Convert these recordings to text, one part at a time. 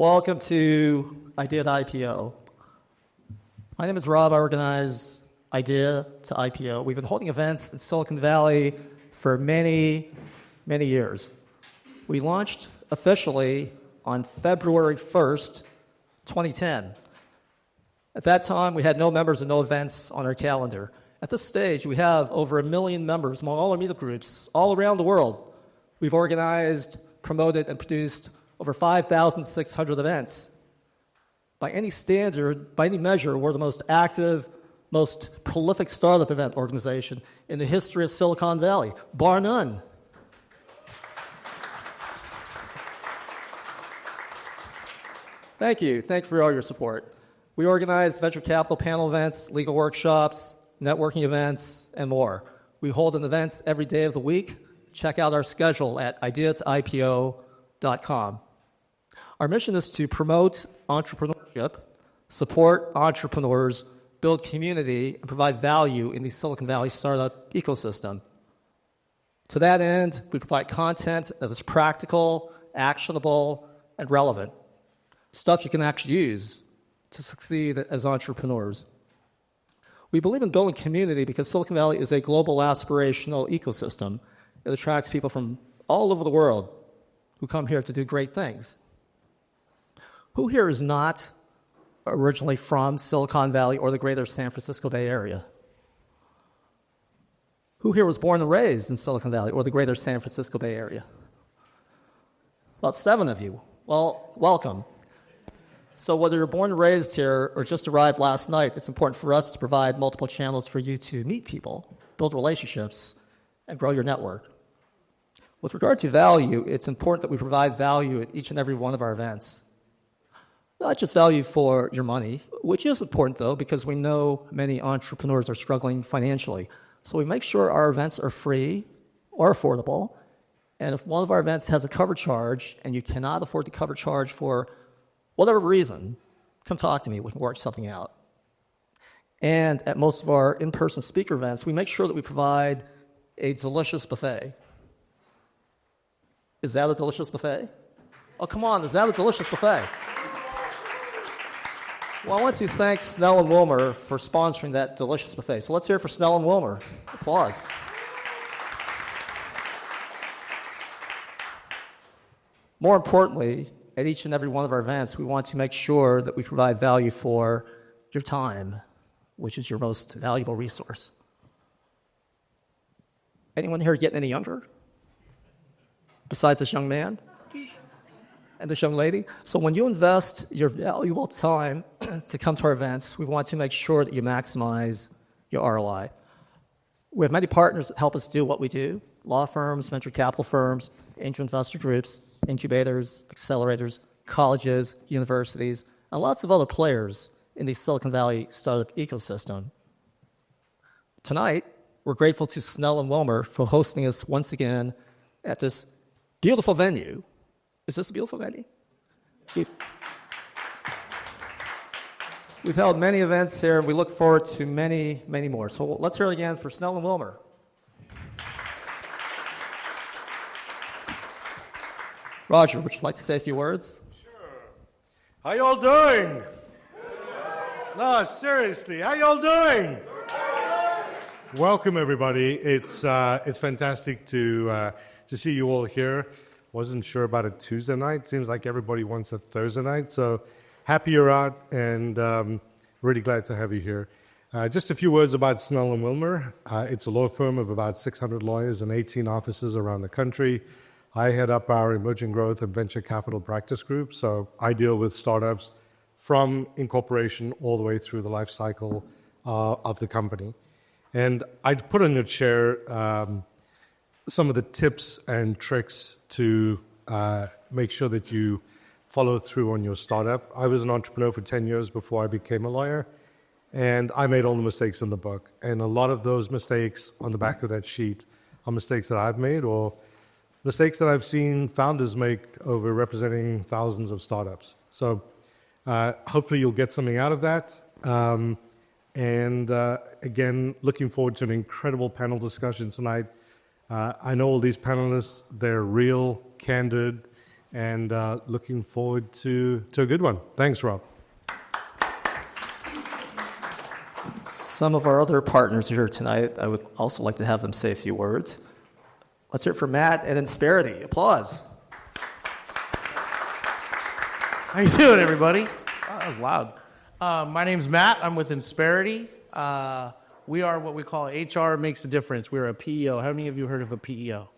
Welcome to Idea to IPO. My name is Rob. I organize Idea to IPO. We've been holding events in Silicon Valley for many, many years. We launched officially on February 1st, 2010. At that time, we had no members and no events on our calendar. At this stage, we have over 1 million members among all our meetup groups all around the world. We've organized, promoted, and produced over 5,600 events. By any standard, by any measure, we're the most active, most prolific startup event organization in the history of Silicon Valley, bar none. Thank you. Thank you for all your support. We organize venture capital panel events, legal workshops, networking events, and more. We hold an event every day of the week. Check out our schedule at ideatoipo.com. Our mission is to promote entrepreneurship, support entrepreneurs, build community, and provide value in the Silicon Valley startup ecosystem. To that end, we provide content that is practical, actionable, and relevant. Stuff you can actually use to succeed as entrepreneurs. We believe in building community because Silicon Valley is a global aspirational ecosystem. It attracts people from all over the world who come here to do great things. Who here is not originally from Silicon Valley or the greater San Francisco Bay Area? Who here was born and raised in Silicon Valley or the greater San Francisco Bay Area? About 7 of you. Well, welcome. So whether you're born and raised here or just arrived last night, it's important for us to provide multiple channels for you to meet people, build relationships, and grow your network. With regard to value, it's important that we provide value at each and every one of our events. Not just value for your money, which is important, though, because we know many entrepreneurs are struggling financially. So we make sure our events are free or affordable. And if one of our events has a cover charge and you cannot afford the cover charge for whatever reason, come talk to me. We can work something out. And at most of our in-person speaker events, we make sure that we provide a delicious buffet. Is that a delicious buffet? Oh, come on, is that a delicious buffet? Well, I want to thank Snell and Wilmer for sponsoring that delicious buffet. So let's hear it for Snell and Wilmer. Applause. More importantly, at each and every one of our events, we want to make sure that we provide value for your time, which is your most valuable resource. Anyone here getting any younger? Besides this young man and this young lady? So when you invest your valuable time to come to our events, we want to make sure that you maximize your ROI. We have many partners that help us do what we do: law firms, venture capital firms, angel investor groups, incubators, accelerators, colleges, universities, and lots of other players in the Silicon Valley startup ecosystem. Tonight, we're grateful to Snell and Wilmer for hosting us once again at this beautiful venue. Is this a beautiful venue? We've held many events here, and we look forward to many, many more. So let's hear it again for Snell and Wilmer. Roger, would you like to say a few words? Sure. How y'all doing? No, seriously, how y'all doing? Welcome, everybody. It's fantastic to see you all here. Wasn't sure about a Tuesday night. Seems like everybody wants a Thursday night. So happy you're out, and really glad to have you here. Just a few words about Snell and Wilmer. It's a law firm of about 600 lawyers and 18 offices around the country. I head up our emerging growth and venture capital practice group. So I deal with startups from incorporation all the way through the life cycle of the company. And I'd put on your chair some of the tips and tricks to make sure that you follow through on your startup. I was an entrepreneur for 10 years before I became a lawyer, and I made all the mistakes in the book. And a lot of those mistakes on the back of that sheet are mistakes that I've made or mistakes that I've seen founders make over representing thousands of startups. So hopefully you'll get something out of that. Again, looking forward to an incredible panel discussion tonight. I know all these panelists, they're real, candid, and looking forward to a good one. Thanks, Rob. Some of our other partners here tonight, I would also like to have them say a few words. Let's hear it for Matt and Insperity. Applause. How you doing, everybody? Oh, that was loud. My name's Matt. I'm with Insperity. We are what we call HR Makes a Difference. We're a PEO. How many of you heard of a PEO?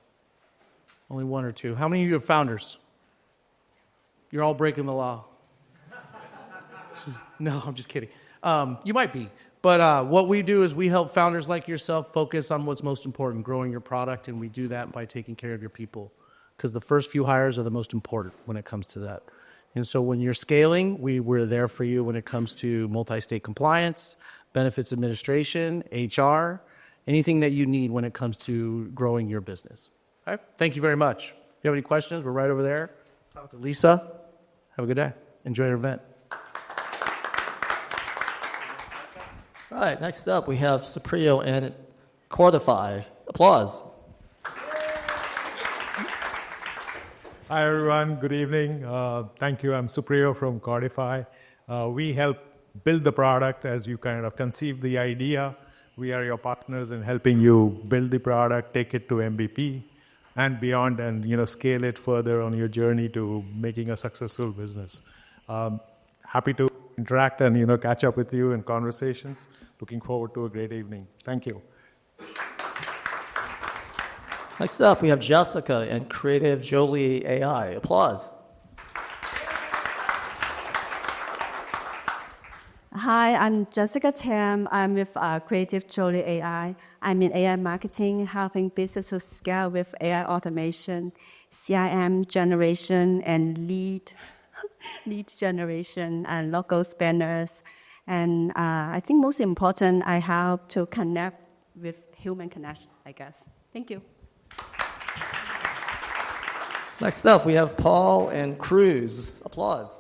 Only one or two. How many of you are founders? You're all breaking the law. No, I'm just kidding. You might be. But what we do is we help founders like yourself focus on what's most important, growing your product, and we do that by taking care of your people. Because the first few hires are the most important when it comes to that. And so when you're scaling, we're there for you when it comes to multi-state compliance, benefits administration, HR, anything that you need when it comes to growing your business. All right? Thank you very much. If you have any questions, we're right over there. Talk to Lisa. Have a good day. Enjoy your event. All right, next up we have Suprio and Cordify. Applause. Hi, everyone. Good evening. Thank you. I'm Suprio from Cordify. We help build the product as you kind of conceive the idea. We are your partners in helping you build the product, take it to MVP and beyond, and scale it further on your journey to making a successful business. Happy to interact and catch up with you in conversations. Looking forward to a great evening. Thank you. Next up, we have Jessica and Creative Jolie AI. Applause. Hi, I'm Jessica Tam. I'm with Creative Jolie AI. I'm in AI marketing, helping business to scale with AI automation, CIM generation, and lead generation, and logo spanners. And I think most important, I help to connect with human connection, I guess. Thank you. Next up, we have Paul and Cruz. Applause.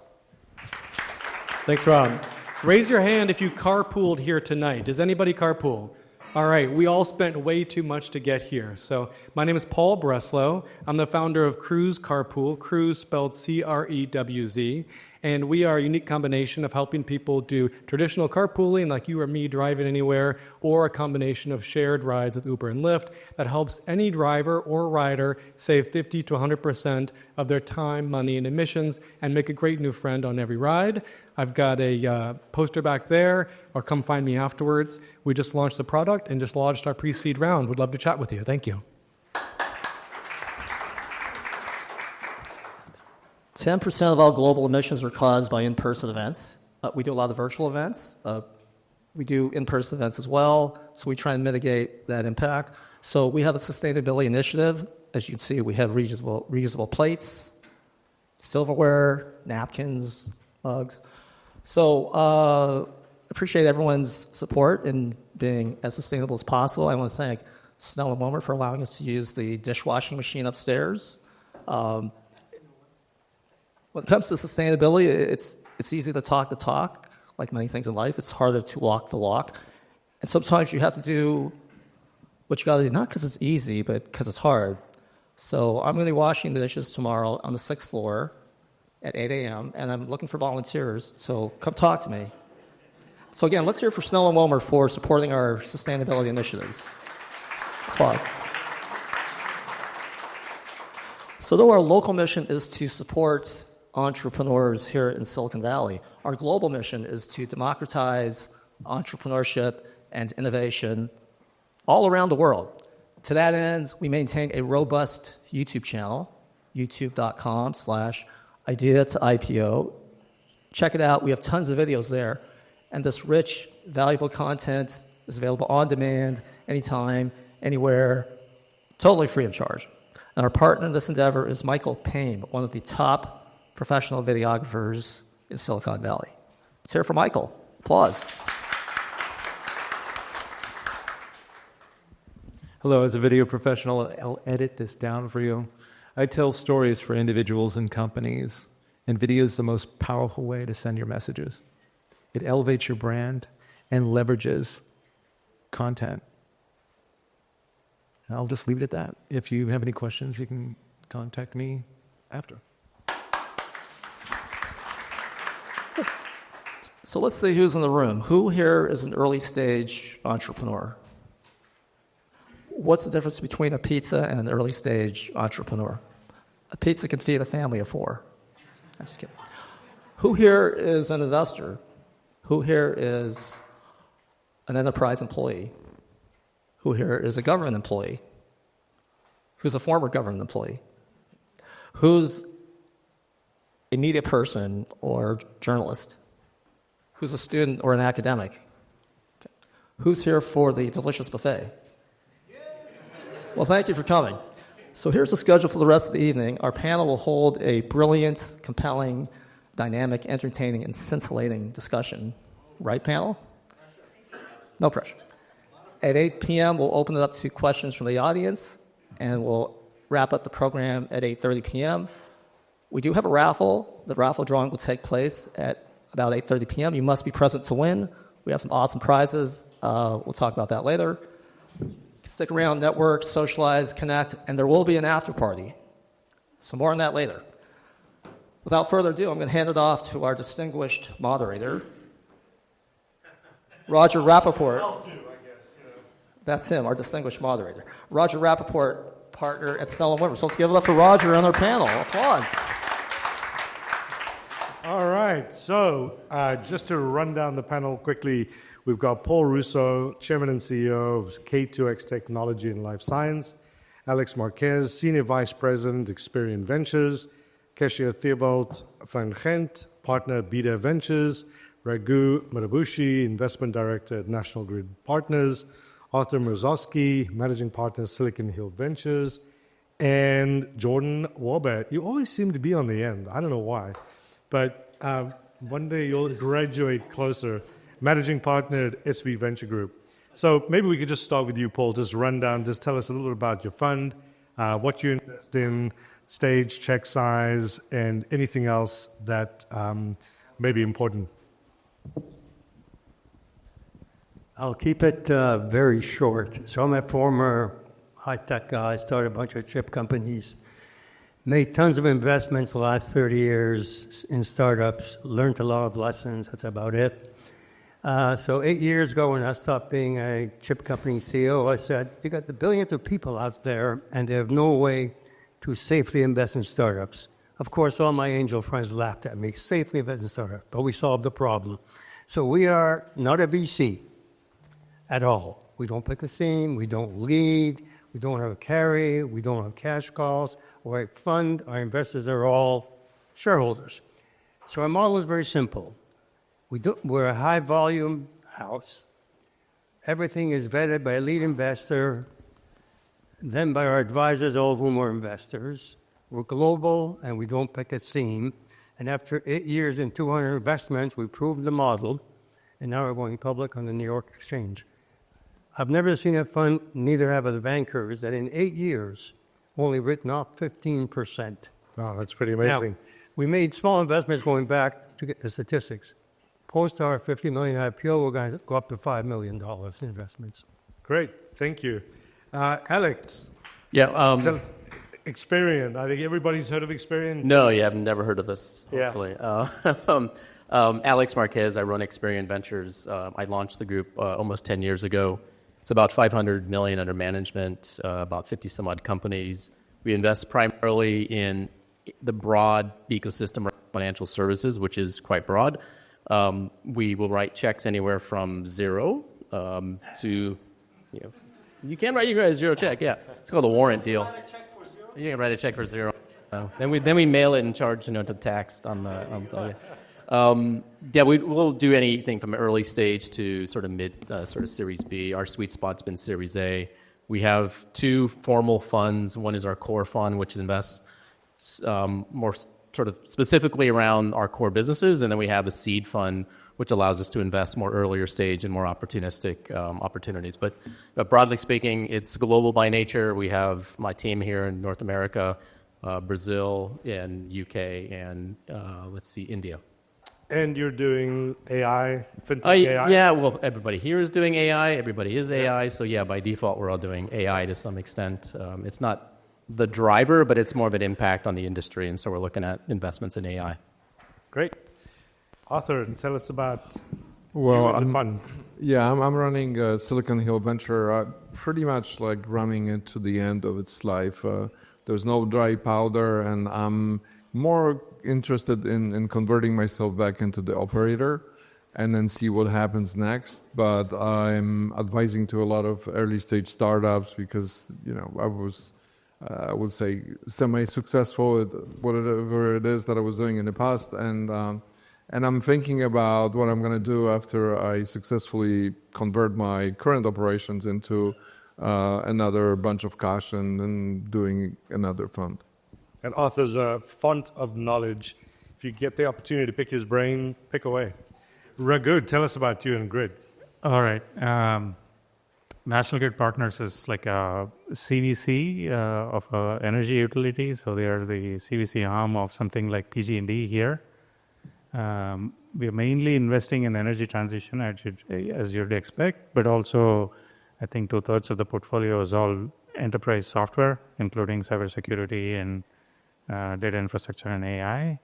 Thanks, Rob. Raise your hand if you carpooled here tonight. Does anybody carpool? All right, we all spent way too much to get here. So my name is Paul Breslow. I'm the founder of Cruz Carpool, Cruz spelled CREWZ. And we are a unique combination of helping people do traditional carpooling, like you or me driving anywhere, or a combination of shared rides with Uber and Lyft that helps any driver or rider save 50 to 100% of their time, money, and emissions and make a great new friend on every ride. I've got a poster back there, or come find me afterwards. We just launched the product and just launched our pre-seed round. Would love to chat with you. Thank you. 10% of all global emissions are caused by in-person events. We do a lot of virtual events. We do in-person events as well, so we try and mitigate that impact. So we have a sustainability initiative. As you can see, we have reusable plates, silverware, napkins, mugs. So appreciate everyone's support in being as sustainable as possible. I want to thank Snell and Wilmer for allowing us to use the dishwashing machine upstairs. When it comes to sustainability, it's easy to talk the talk, like many things in life. It's harder to walk the walk. And sometimes you have to do what you got to do, not because it's easy, but because it's hard. So I'm going to be washing the dishes tomorrow on the 6th floor at 8 a.m., and I'm looking for volunteers, so come talk to me. So again, let's hear for Snell and Wilmer for supporting our sustainability initiatives. Applause. So though our local mission is to support entrepreneurs here in Silicon Valley, our global mission is to democratize entrepreneurship and innovation all around the world. To that end, we maintain a robust YouTube channel, youtube.com/idea-to-IPO. Check it out. We have tons of videos there. And this rich, valuable content is available on demand, anytime, anywhere, totally free of charge. And our partner in this endeavor is Michael Payne, one of the top professional videographers in Silicon Valley. Let's hear it for Michael. Applause. Hello, as a video professional, I'll edit this down for you. I tell stories for individuals and companies, and video is the most powerful way to send your messages. It elevates your brand and leverages content. I'll just leave it at that. If you have any questions, you can contact me after. So let's see who's in the room. Who here is an early stage entrepreneur? What's the difference between a pizza and an early stage entrepreneur? A pizza can feed a family of 4. I'm just kidding. Who here is an investor? Who here is an enterprise employee? Who here is a government employee? Who's a former government employee? Who's a media person or journalist? Who's a student or an academic? Okay. Who's here for the delicious buffet? Well, thank you for coming. So here's the schedule for the rest of the evening. Our panel will hold a brilliant, compelling, dynamic, entertaining, and scintillating discussion. Right, panel? No pressure. At 8 p.m., we'll open it up to questions from the audience, and we'll wrap up the program at 8:30 p.m. We do have a raffle. The raffle drawing will take place at about 8:30 p.m. You must be present to win. We have some awesome prizes. We'll talk about that later. Stick around, network, socialize, connect, and there will be an after party. So more on that later. Without further ado, I'm going to hand it off to our distinguished moderator, Roger Rappaport. That's him, our distinguished moderator. Roger Rappaport, partner at Snell and Wilmer. So let's give it up for Roger and our panel. Applause. All right, so just to run down the panel quickly, we've got Paul Russo, Chairman and CEO of K2X Technology and Life Science, Alex Marquez, Senior Vice President, Experian Ventures, Keshia Theobald-van Gent, Partner at Bdev Ventures, Raghu Madabushi, Investment Director at National Grid Partners, Arthur Mrozowski, Managing Partner, Silicon Hill Ventures, and Jordan Wahbeh. You always seem to be on the end. I don't know why. But one day you'll graduate closer. Managing Partner at SB Venture Group. So maybe we could just start with you, Paul. Just run down, just tell us a little bit about your fund, what you invest in, stage, check size, and anything else that may be important. I'll keep it very short. So I'm a former high-tech guy, started a bunch of chip companies, made tons of investments the last 30 years in startups, learned a lot of lessons. That's about it. So 8 years ago, when I stopped being a chip company CEO, I said, you got the billions of people out there, and they have no way to safely invest in startups. Of course, all my angel friends laughed at me, safely invest in startups, but we solved the problem. So we are not a VC at all. We don't pick a theme, we don't lead, we don't have a carry, we don't have cash calls, or a fund. Our investors are all shareholders. So our model is very simple. We're a high-volume house. Everything is vetted by a lead investor, then by our advisors, all of whom are investors. We're global, and we don't pick a theme. And after 8 years and 200 investments, we proved the model, and now we're going public on the New York Exchange. I've never seen a fund, neither have the bankers, that in 8 years only written off 15%. Wow, that's pretty amazing. Now, we made small investments going back to get the statistics. Post our $50 million IPO, we're going to go up to $5 million in investments. Great, thank you. Alex. Yeah. Tell us, Experian. I think everybody's heard of Experian. No, yeah, I've never heard of this, hopefully. Yeah. Alex Marquez, I run Experian Ventures. I launched the group almost 10 years ago. It's about $500 million under management, about 50-some-odd companies. We invest primarily in the broad ecosystem of financial services, which is quite broad. We will write checks anywhere from zero to, you can write a zero check, yeah. It's called a warrant deal. You can write a check for zero. Then we mail it and charge to tax on the we'll do anything from early stage to sort of mid, sort of Series B. Our sweet spot's been Series A. We have 2 formal funds. One is our core fund, which invests more sort of specifically around our core businesses, and then we have a seed fund, which allows us to invest more earlier stage and more opportunistic opportunities. But broadly speaking, it's global by nature. We have my team here in North America, Brazil, and UK, and India. And you're doing AI, fintech AI? Yeah, well, everybody here is doing AI. Everybody is AI. So, yeah, by default, we're all doing AI to some extent. It's not the driver, but it's more of an impact on the industry. And so we're looking at investments in AI. Great. Arthur, tell us about Well, the fund. I'm running Silicon Hill Venture, pretty much like running it to the end of its life. There's no dry powder, and I'm more interested in converting myself back into the operator and then see what happens next. But I'm advising to a lot of early stage startups because, I was, I would say, semi-successful at whatever it is that I was doing in the past. And I'm thinking about what I'm going to do after I successfully convert my current operations into another bunch of cash and then doing another fund. And Arthur's a font of knowledge. If you get the opportunity to pick his brain, pick away. Raghu, tell us about you and Grid. All right. National Grid Partners is like a CVC of energy utility. So they are the CVC arm of something like PG&E here. We are mainly investing in energy transition, as you'd expect, but also I think 2/3 of the portfolio is all enterprise software, including cybersecurity and data infrastructure and AI.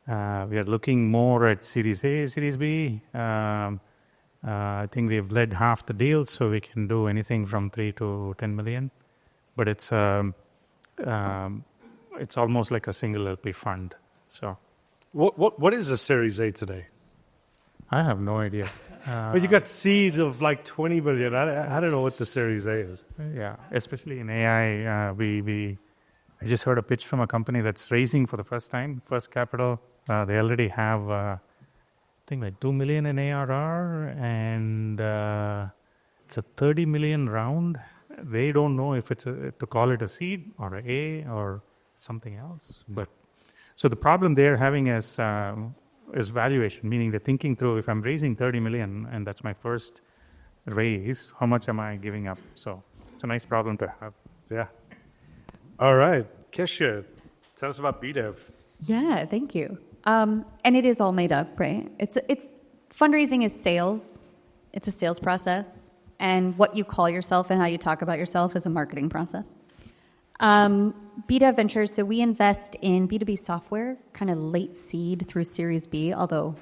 We are looking more at Series A, Series B. I think we've led half the deals, so we can do anything from 3 to 10 million. But it's almost like a single LP fund. So, what is a Series A today? I have no idea. Well, you got seed of like 20 million. I don't know what the Series A is. Yeah, especially in AI, I just heard a pitch from a company that's raising for the first time, first capital. They already have, I think, like 2 million in ARR, and it's a 30 million round. They don't know if it's to call it a seed or an A or something else. But so the problem they're having is valuation, meaning they're thinking through, if I'm raising 30 million and that's my first raise, how much am I giving up? So it's a nice problem to have. Yeah. All right. Keshia, tell us about Bdev. Yeah, thank you. And it is all made up, right? It's fundraising is sales. It's a sales process. And what you call yourself and how you talk about yourself is a marketing process. Bdev Ventures, so we invest in B2B software, kind of late seed through Series B, although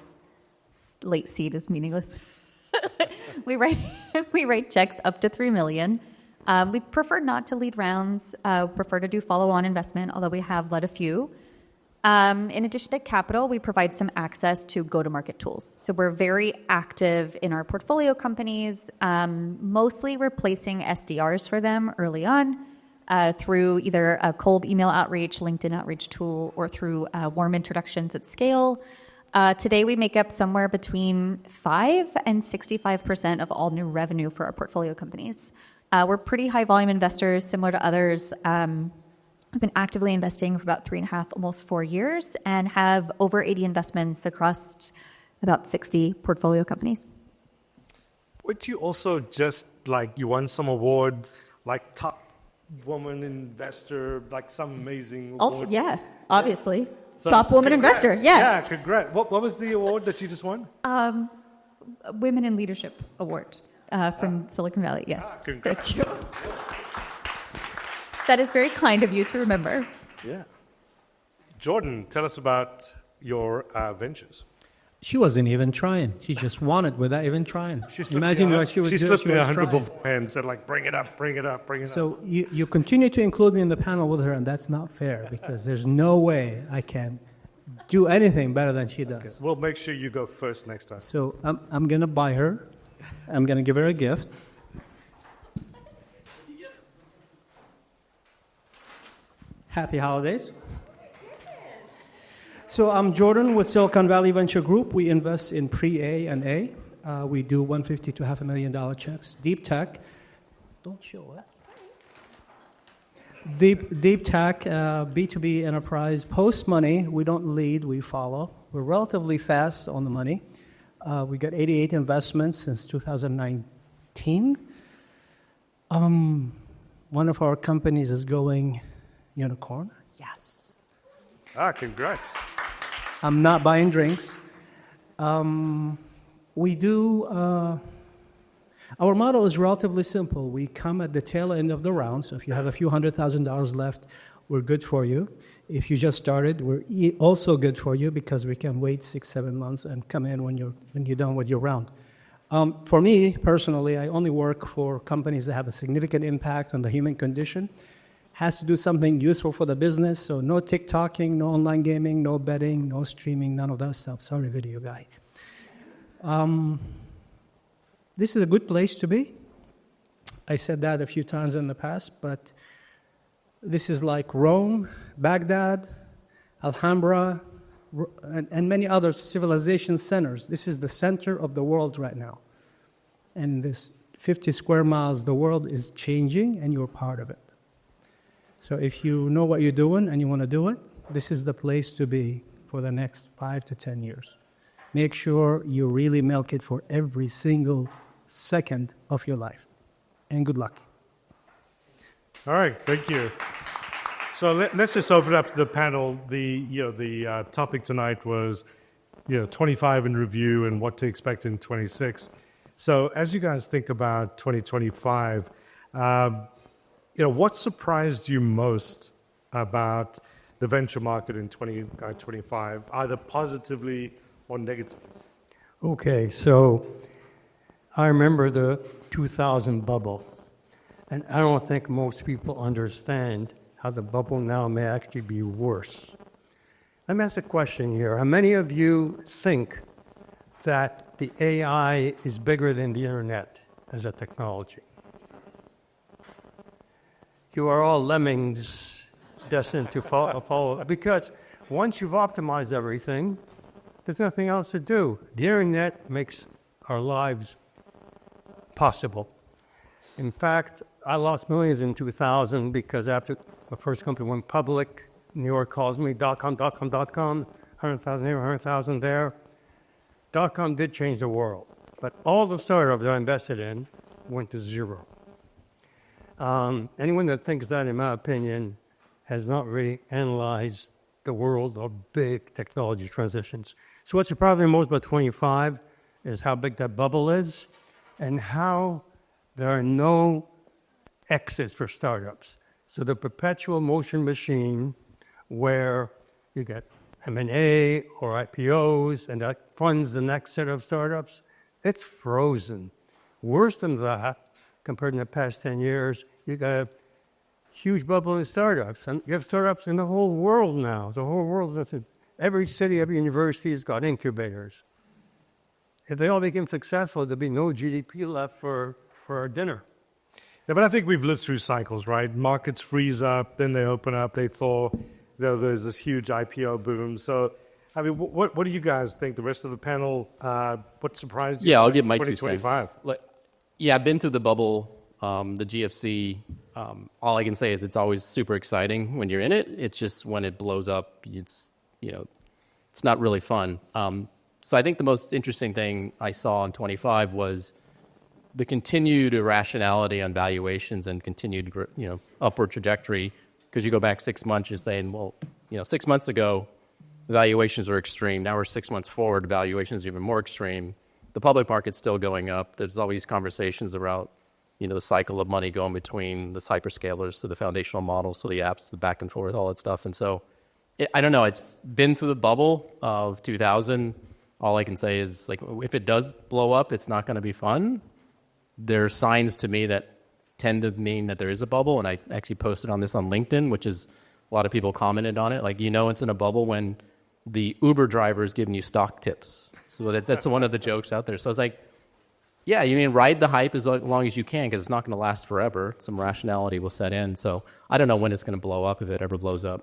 late seed is meaningless. we write checks up to 3 million. We prefer not to lead rounds, prefer to do follow-on investment, although we have led a few. In addition to capital, we provide some access to go-to-market tools. So we're very active in our portfolio companies, mostly replacing SDRs for them early on through either a cold email outreach, LinkedIn outreach tool, or through warm introductions at scale. Today, we make up somewhere between 5 and 65% of all new revenue for our portfolio companies. We're pretty high volume investors, similar to others. We've been actively investing for about 3.5, almost 4 years, and have over 80 investments across about 60 portfolio companies. Would you also just you won some award, like top woman investor, like some amazing award? Also, yeah, obviously. So, top woman congrats. investor, yeah. Yeah, congrats. What was the award that you just won? Women in Leadership Award from Silicon Valley, yes. Congrats. Thank you. That is very kind of you to remember. Yeah. Jordan, tell us about your ventures. She wasn't even trying. She just won it without even trying. Imagine what she was doing. She slipped me 100 beforehand and said, bring it up, bring it up, bring it up. So you continue to include me in the panel with her, and that's not fair because there's no way I can do anything better than she does. Okay. We'll make sure you go first next time. So I'm going to buy her. I'm going to give her a gift. Happy holidays. So I'm Jordan with Silicon Valley Venture Group. We invest in pre-A and A. We do $150,000 to $500,000 checks. Deep tech. Don't show that. Deep tech, B2B enterprise, post money. We don't lead, we follow. We're relatively fast on the money. We got 88 investments since 2019. One of our companies is going unicorn. Yes. Congrats. I'm not buying drinks. We do, our model is relatively simple. We come at the tail end of the round, so if you have a few $100,000 left, we're good for you. If you just started, we're also good for you because we can wait 6-7 months and come in when you're done with your round. For me, personally, I only work for companies that have a significant impact on the human condition. Has to do something useful for the business, so no TikToking, no online gaming, no betting, no streaming, none of that stuff. Sorry, video guy. This is a good place to be. I said that a few times in the past, but this is like Rome, Baghdad, Alhambra, and many other civilization centers. This is the center of the world right now. And this 50 square miles, the world is changing, and you're part of it. So if you know what you're doing and you want to do it, this is the place to be for the next 5 to 10 years. Make sure you really milk it for every single second of your life. And good luck. All right, thank you. So let's just open up to the panel. The topic tonight was 25 in review and what to expect in 26. So as you guys think about 2025, what surprised you most about the venture market in 2025, either positively or negatively? Okay, so I remember the 2000 bubble, and I don't think most people understand how the bubble now may actually be worse. Let me ask a question here. How many of you think that the AI is bigger than the internet as a technology? You are all lemmings destined to follow, because once you've optimized everything, there's nothing else to do. The internet makes our lives possible. In fact, I lost millions in 2000 because after the first company went public, New York calls me, .com, 100,000 here, 100,000 there. .com did change the world, but all the startups I invested in went to zero. Anyone that thinks that, in my opinion, has not really analyzed the world of big technology transitions. So what surprised me most about 25 is how big that bubble is and how there are no exits for startups. So the perpetual motion machine where you get M&A or IPOs and that funds the next set of startups, it's frozen. Worse than that, compared to the past 10 years, you got a huge bubble in startups. And you have startups in the whole world now. The whole world, every city, every university has got incubators. If they all became successful, there'd be no GDP left for our dinner. Yeah, but I think we've lived through cycles, right? Markets freeze up, then they open up, they thaw. There's this huge IPO boom. So, I mean, what do you guys think? The rest of the panel, what surprised you? Yeah, I'll give my 2 cents. Yeah, I've been through the bubble, the GFC. All I can say is it's always super exciting when you're in it. It's just when it blows up, it's not really fun. So I think the most interesting thing I saw in 25 was the continued irrationality on valuations and continued upward trajectory. Because you go back 6 months, you're saying, well, 6 months ago, the valuations were extreme. Now we're 6 months forward, the valuations are even more extreme. The public market's still going up. There's always conversations about, the cycle of money going between the hyperscalers to the foundational models to the apps, the back and forth, all that stuff. And so, I don't know. It's been through the bubble of 2000. All I can say is, if it does blow up, it's not going to be fun. There are signs to me that tend to mean that there is a bubble, and I actually posted on this on LinkedIn, which is a lot of people commented on it. It's in a bubble when the Uber driver is giving you stock tips. So that's one of the jokes out there. So I was like, yeah, you mean ride the hype as long as you can because it's not going to last forever. Some rationality will set in. So I don't know when it's going to blow up, if it ever blows up.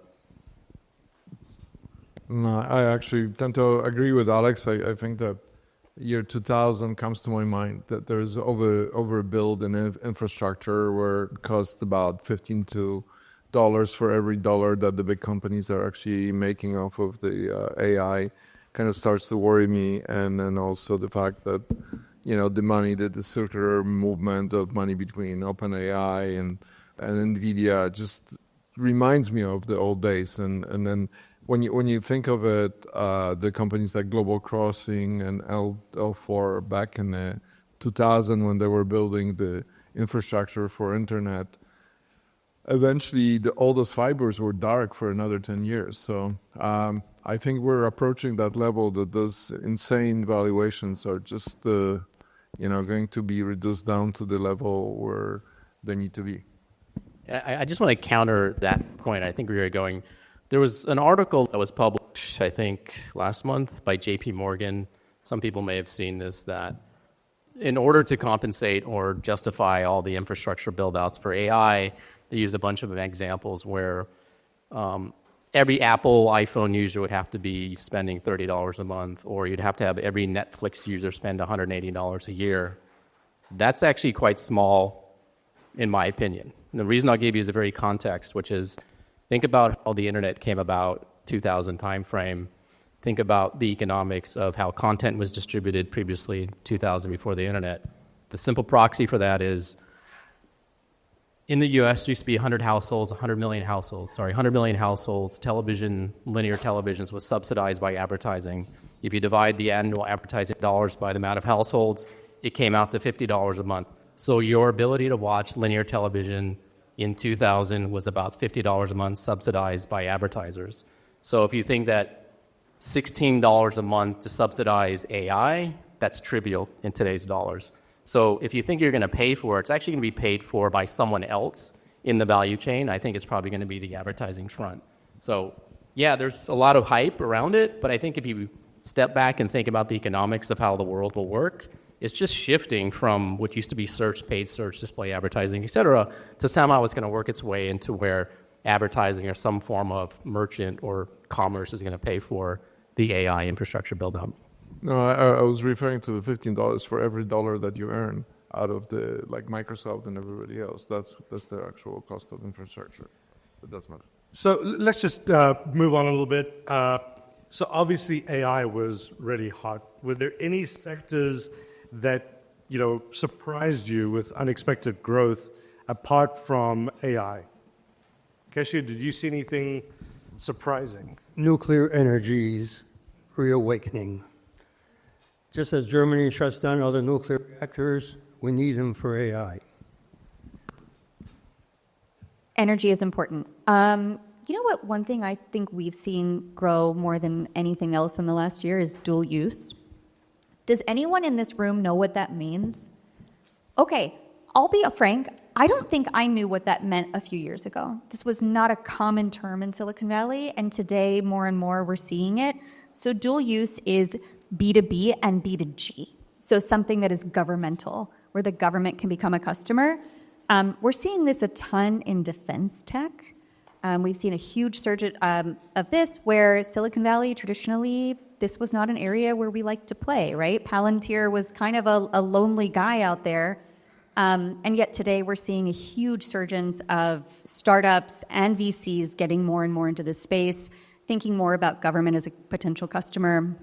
No, I actually tend to agree with Alex. I think that year 2000 comes to my mind, that there's overbuild in infrastructure where it costs about $15 for every dollar that the big companies are actually making off of the AI. Kind of starts to worry me. And then also the fact that, the money, the circular movement of money between OpenAI and NVIDIA just reminds me of the old days. And then when you think of it, the companies like Global Crossing and L4 back in 2000 when they were building the infrastructure for internet, eventually all those fibers were dark for another 10 years. So I think we're approaching that level that those insane valuations are just going to be reduced down to the level where they need to be. I just want to counter that point. I think we were going. There was an article that was published, I think, last month by J.P. Morgan. Some people may have seen this, that in order to compensate or justify all the infrastructure build-outs for AI, they use a bunch of examples where every Apple iPhone user would have to be spending $30 a month, or you'd have to have every Netflix user spend $180 a year. That's actually quite small, in my opinion. And the reason I'll give you is a very context, which is think about how the internet came about, 2000 timeframe. Think about the economics of how content was distributed previously, 2000 before the internet. The simple proxy for that is in the U.S., there used to be 100 million households. Television, linear televisions was subsidized by advertising. If you divide the annual advertising dollars by the amount of households, it came out to $50 a month. So your ability to watch linear television in 2000 was about $50 a month subsidized by advertisers. So if you think that $16 a month to subsidize AI, that's trivial in today's dollars. So if you think you're going to pay for it, it's actually going to be paid for by someone else in the value chain. I think it's probably going to be the advertising front. So yeah, there's a lot of hype around it, but I think if you step back and think about the economics of how the world will work, it's just shifting from what used to be search, paid search, display advertising, et cetera, to somehow it's going to work its way into where advertising or some form of merchant or commerce is going to pay for the AI infrastructure build-up. No, I was referring to the $15 for every dollar that you earn out of the Microsoft and everybody else. That's the actual cost of infrastructure. It does matter. So let's just move on a little bit. So obviously AI was really hot. Were there any sectors that surprised you with unexpected growth apart from AI? Keshia, did you see anything surprising? Nuclear energy's reawakening. Just as Germany shuts down all the nuclear reactors, we need them for AI. Energy is important. You know what? One thing I think we've seen grow more than anything else in the last year is dual use. Does anyone in this room know what that means? Okay, I'll be frank. I don't think I knew what that meant a few years ago. This was not a common term in Silicon Valley, and today more and more we're seeing it. So dual use is B2B and B2G. So something that is governmental, where the government can become a customer. We're seeing this a ton in defense tech. We've seen a huge surge of this, where Silicon Valley traditionally, this was not an area where we like to play, right? Palantir was kind of a lonely guy out there. And yet today we're seeing a huge surgence of startups and VCs getting more and more into this space, thinking more about government as a potential customer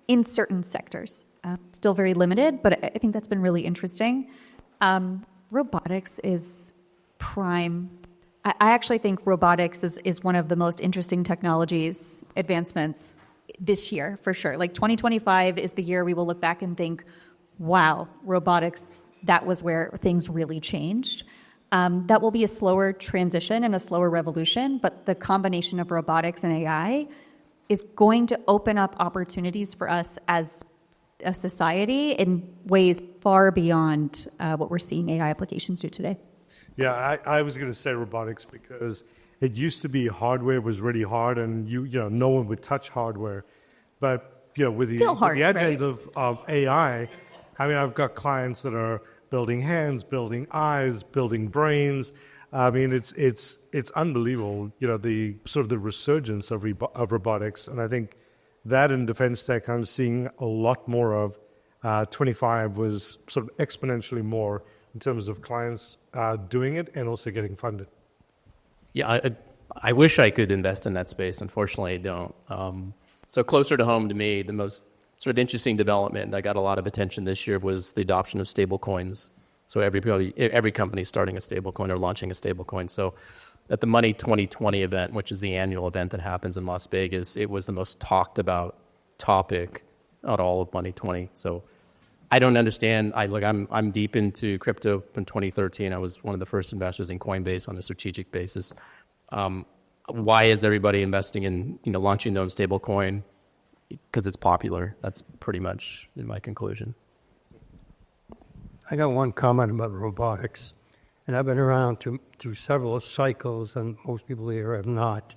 in certain sectors. Still very limited, but I think that's been really interesting. Robotics is prime. I actually think robotics is one of the most interesting technologies advancements this year, for sure. Like 2025 is the year we will look back and think, wow, robotics, that was where things really changed. That will be a slower transition and a slower revolution, but the combination of robotics and AI is going to open up opportunities for us as a society in ways far beyond what we're seeing AI applications do today. Yeah, I was going to say robotics because it used to be hardware was really hard, and no one would touch hardware. But with the advent of AI, I mean, I've got clients that are building hands, building eyes, building brains. I mean, it's unbelievable. The sort of the resurgence of robotics, and I think that in defense tech, I'm seeing a lot more of. 25 was sort of exponentially more in terms of clients doing it and also getting funded. Yeah, I wish I could invest in that space. Unfortunately, I don't. So closer to home to me, the most sort of interesting development that got a lot of attention this year was the adoption of stable coins. So every company is starting a stable coin or launching a stable coin. So at the Money 2020 event, which is the annual event that happens in Las Vegas, it was the most talked about topic at all of Money 20. So I don't understand. I'm deep into crypto in 2013. I was one of the first investors in Coinbase on a strategic basis. Why is everybody investing in launching their own stable coin? Because it's popular. That's pretty much my conclusion. I got one comment about robotics, and I've been around through several cycles, and most people here have not.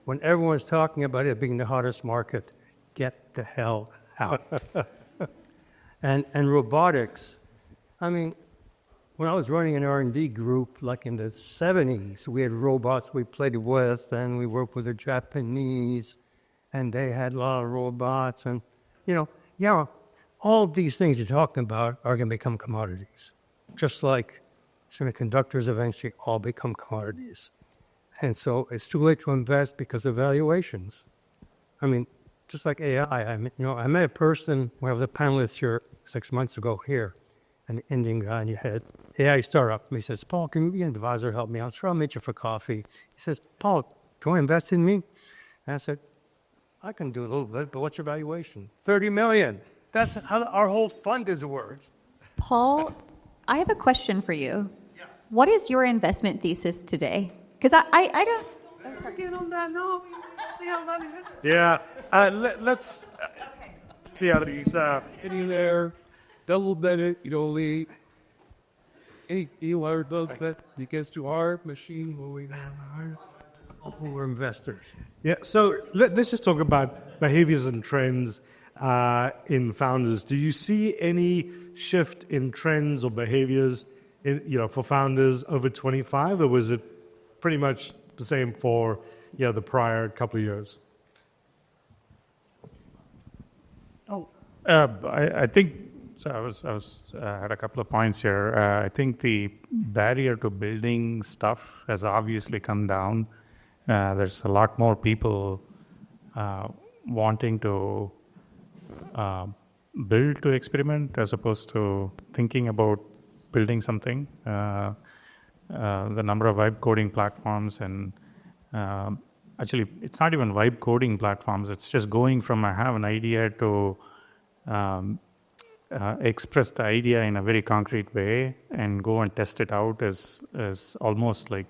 When everyone's talking about it being the hottest market, get the hell out. And robotics, I mean, when I was running an R&D group, like in the 70s, we had robots we played with, and we worked with the Japanese, and they had a lot of robots, and, all of these things you're talking about are going to become commodities, just like semiconductors eventually all become commodities. And so it's too late to invest because of valuations. I mean, just like AI, I met a person when I was a panelist here 6 months ago here, an Indian guy, and he had AI startup. He says, Paul, can you be an advisor, help me out? Sure, I'll meet you for coffee. He says, Paul, do you want to invest in me? And I said, I can do a little bit, but what's your valuation? $30 million. That's how our whole fund is worth. Paul, I have a question for you. Yeah. What is your investment thesis today? Because I don't... Oh, sorry. Get on that, no. Yeah, let's... Yeah, he's getting there, double bet it, lead. Any wire does bet, it gets too hard, machine moving down. We're investors. Yeah, so let's just talk about behaviors and trends in founders. Do you see any shift in trends or behaviors for founders over 25, or was it pretty much the same for the prior couple of years? I think so. I had a couple of points here. I think the barrier to building stuff has obviously come down. There's a lot more people wanting to build to experiment as opposed to thinking about building something. The number of vibe coding platforms and actually, it's not even vibe coding platforms. It's just going from I have an idea to express the idea in a very concrete way and go and test it out as almost like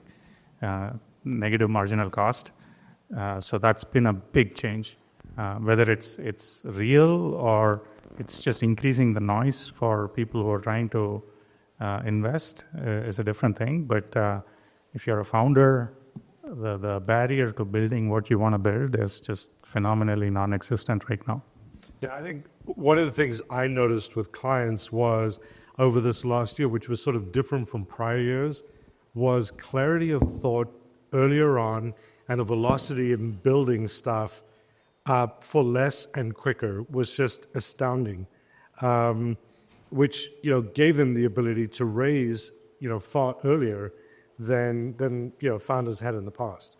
negative marginal cost. So that's been a big change. Whether it's real or it's just increasing the noise for people who are trying to invest is a different thing. But if you're a founder, the barrier to building what you want to build is just phenomenally non-existent right now. Yeah, I think one of the things I noticed with clients was over this last year, which was sort of different from prior years, was clarity of thought earlier on and a velocity in building stuff for less and quicker was just astounding, which gave them the ability to raise far earlier than founders had in the past.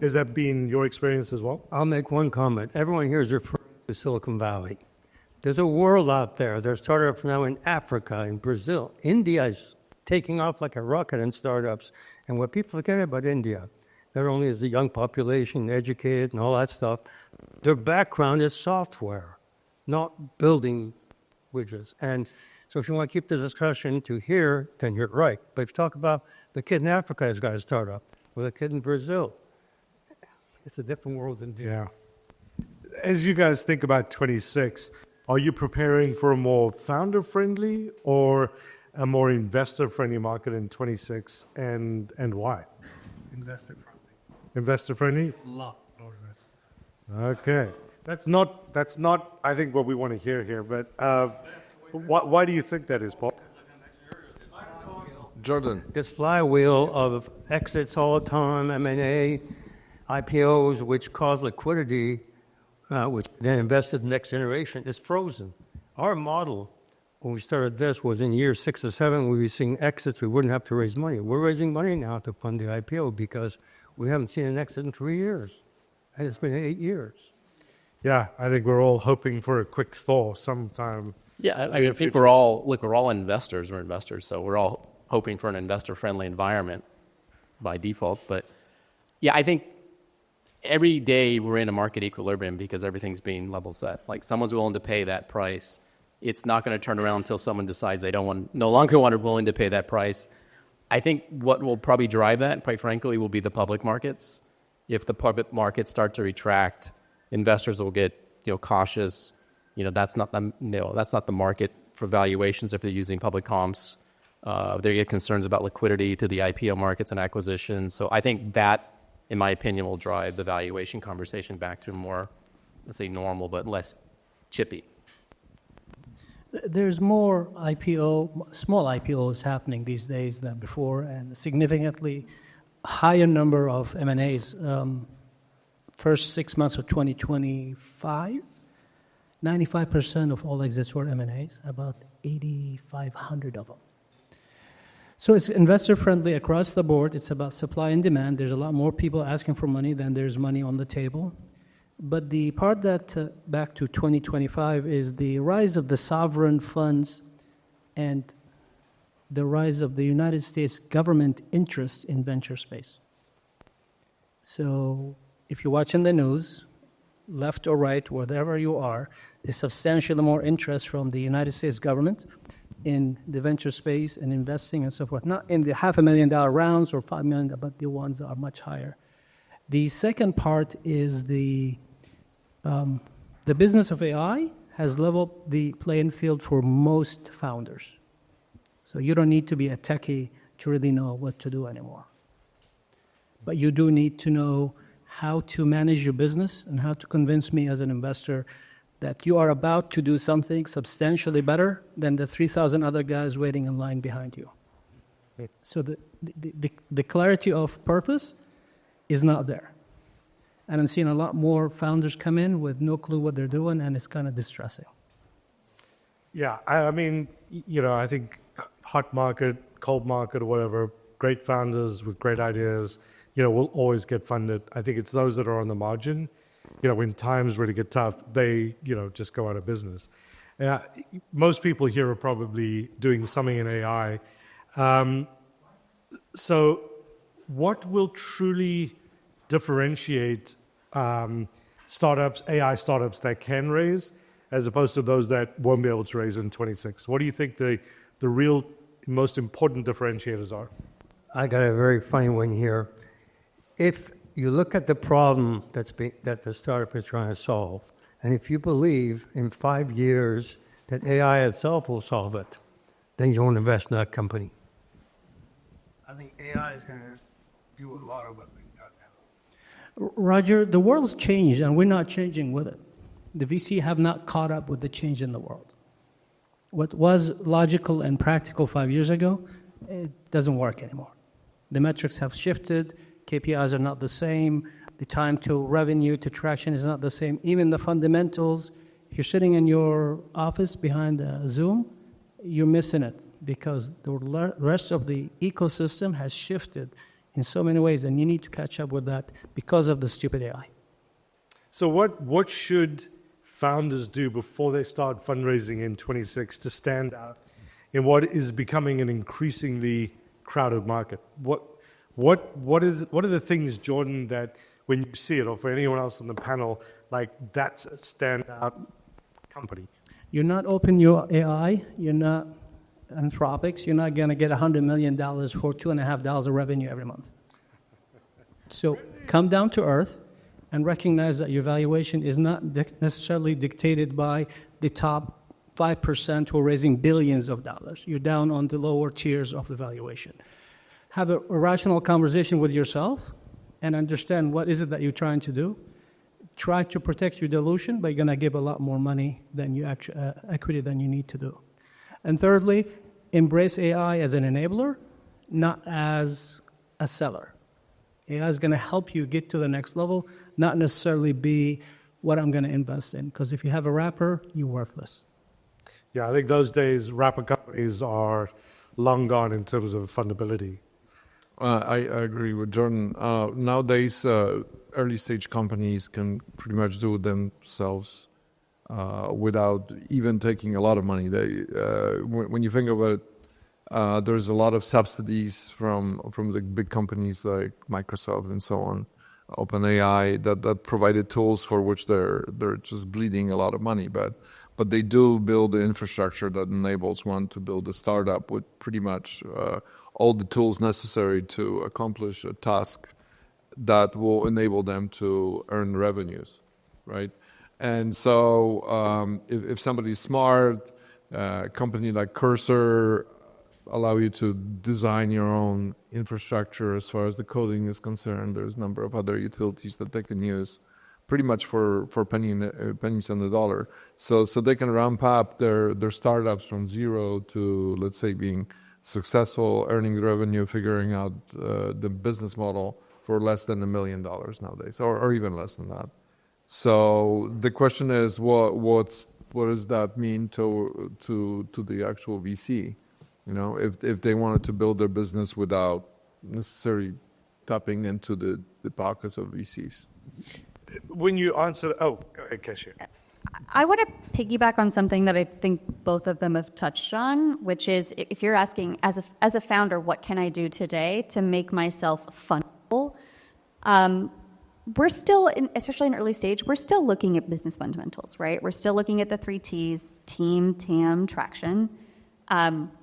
Has that been your experience as well? I'll make one comment. Everyone here is referring to Silicon Valley. There's a world out there. There's startups now in Africa, in Brazil. India is taking off like a rocket in startups. And what people forget about India, not only is the young population educated and all that stuff, their background is software, not building widgets. And so if you want to keep the discussion to here, then you're right. But if you talk about the kid in Africa has got a startup, or the kid in Brazil, it's a different world than yeah. As you guys think about 26, are you preparing for a more founder-friendly or a more investor-friendly market in 26, and why? Investor-friendly. Investor-friendly? A lot more investor. Okay. That's not I think what we want to hear here, but why do you think that is, Paul? Jordan. This flywheel of exits all the time, M&A, IPOs, which cause liquidity, which then invested in the next generation, is frozen. Our model, when we started this, was in year 6 or 7, we were seeing exits, we wouldn't have to raise money. We're raising money now to fund the IPO because we haven't seen an exit in 3 years, and it's been 8 years. Yeah, I think we're all hoping for a quick thaw sometime. Yeah, I think we're all investors. We're investors, so we're all hoping for an investor-friendly environment by default. But yeah, I think every day we're in a market equilibrium because everything's being level set. Like someone's willing to pay that price it's not going to turn around until someone decides they no longer willing to pay that price. I think what will probably drive that, quite frankly, will be the public markets. If the public markets start to retract, investors will get cautious. That's not the market for valuations if they're using public comps. They get concerns about liquidity to the IPO markets and acquisitions. So I think that, in my opinion, will drive the valuation conversation back to more, let's say, normal but less chippy. There's more small IPOs happening these days than before, and a significantly higher number of M&As. First 6 months of 2025, 95% of all exits were M&As, about 8,500 of them. So it's investor-friendly across the board. It's about supply and demand. There's a lot more people asking for money than there's money on the table. But the part that, back to 2025, is the rise of the sovereign funds and the rise of the United States government interest in venture space. So if you're watching the news, left or right, wherever you are, there's substantially more interest from the United States government in the venture space and investing and so forth. Not in the $500,000 rounds or $5 million, but the ones that are much higher. The second part is the business of AI has leveled the playing field for most founders. So you don't need to be a techie to really know what to do anymore. But you do need to know how to manage your business and how to convince me as an investor that you are about to do something substantially better than the 3,000 other guys waiting in line behind you. So the clarity of purpose is not there. And I'm seeing a lot more founders come in with no clue what they're doing, and it's kind of distressing. Yeah, I mean, I think hot market, cold market, or whatever, great founders with great ideas, will always get funded. I think it's those that are on the margin, when times really get tough, they, just go out of business. Most people here are probably doing something in AI. So what will truly differentiate startups, AI startups that can raise, as opposed to those that won't be able to raise in 26? What do you think the real most important differentiators are? I got a very funny one here. If you look at the problem that the startup is trying to solve, and if you believe in 5 years that AI itself will solve it, then you don't invest in that company. I think AI is going to do a lot of it. Roger, the world's changed, and we're not changing with it. The VC have not caught up with the change in the world. What was logical and practical 5 years ago, it doesn't work anymore. The metrics have shifted. KPIs are not the same. The time to revenue to traction is not the same. Even the fundamentals, if you're sitting in your office behind a Zoom, you're missing it because the rest of the ecosystem has shifted in so many ways, and you need to catch up with that because of the stupid AI. So what should founders do before they start fundraising in 26 to stand out in what is becoming an increasingly crowded market? What are the things, Jordan, that when you see it, or for anyone else on the panel, like that's a standout company? You're not OpenAI, you're not Anthropics, you're not going to get $100 million for $2.50 of revenue every month. So come down to earth and recognize that your valuation is not necessarily dictated by the top 5% who are raising billions of dollars. You're down on the lower tiers of the valuation. Have a rational conversation with yourself and understand what is it that you're trying to do. Try to protect your dilution, but you're going to give a lot more money than you equity than you need to do. And thirdly, embrace AI as an enabler, not as a seller. AI is going to help you get to the next level, not necessarily be what I'm going to invest in. Because if you have a wrapper, you're worthless. Yeah, I think those days wrapper companies are long gone in terms of fundability. I agree with Jordan. Nowadays, early stage companies can pretty much do it themselves without even taking a lot of money. When you think of it, there's a lot of subsidies from the big companies like Microsoft and so on, OpenAI, that provided tools for which they're just bleeding a lot of money. But but they do build the infrastructure that enables one to build a startup with pretty much all the tools necessary to accomplish a task that will enable them to earn revenues, right? And so if somebody's smart, a company like Cursor allow you to design your own infrastructure as far as the coding is concerned. There's a number of other utilities that they can use pretty much for pennies on the dollar. So they can ramp up their startups from zero to, let's say, being successful, earning revenue, figuring out the business model for less than $1 million nowadays, or even less than that. So the question is, what does that mean to the actual VC? You know, if they wanted to build their business without necessarily tapping into the pockets of VCs. When you answer, go ahead, Keshia. I want to piggyback on something that I think both of them have touched on, which is if you're asking, as a founder, what can I do today to make myself fundable? We're still, especially in early stage, we're still looking at business fundamentals, right? We're still looking at the 3 T's: team, TAM, traction.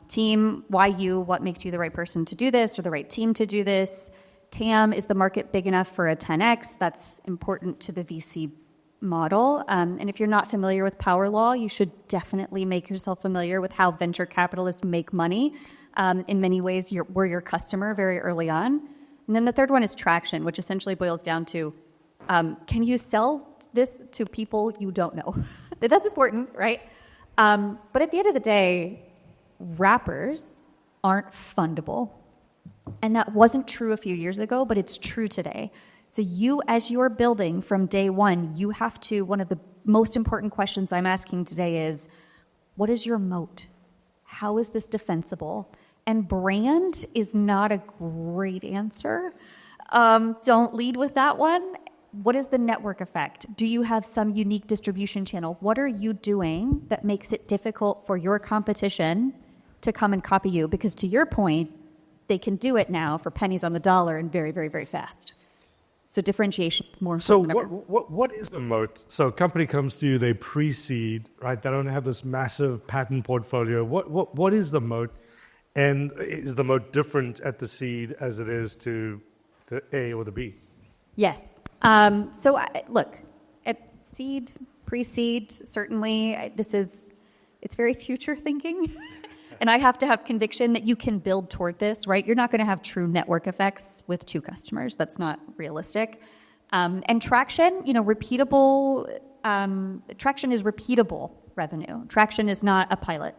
Team, why you? What makes you the right person to do this or the right team to do this? TAM, is the market big enough for a 10x? That's important to the VC model. And if you're not familiar with power law, you should definitely make yourself familiar with how venture capitalists make money. In many ways, we're your customer very early on. And then the third one is traction, which essentially boils down to, can you sell this to people you don't know? That's important, right? But at the end of the day, rappers aren't fundable. And that wasn't true a few years ago, but it's true today. So you, as you're building from day one, you have to, one of the most important questions I'm asking today is, what is your moat? How is this defensible? And brand is not a great answer. Don't lead with that one. What is the network effect? Do you have some unique distribution channel? What are you doing that makes it difficult for your competition to come and copy you? Because to your point, they can do it now for pennies on the dollar and very, very, very fast. So differentiation is more important. So what is the moat? So a company comes to you, they pre-seed, right? They don't have this massive patent portfolio. What is the moat? And is the moat different at the seed as it is to the A or the B? Yes. Look, at seed, pre-seed, certainly it's very future thinking. And I have to have conviction that you can build toward this, right? You're not going to have true network effects with 2 customers. That's not realistic. And traction, repeatable, traction is repeatable revenue. Traction is not a pilot.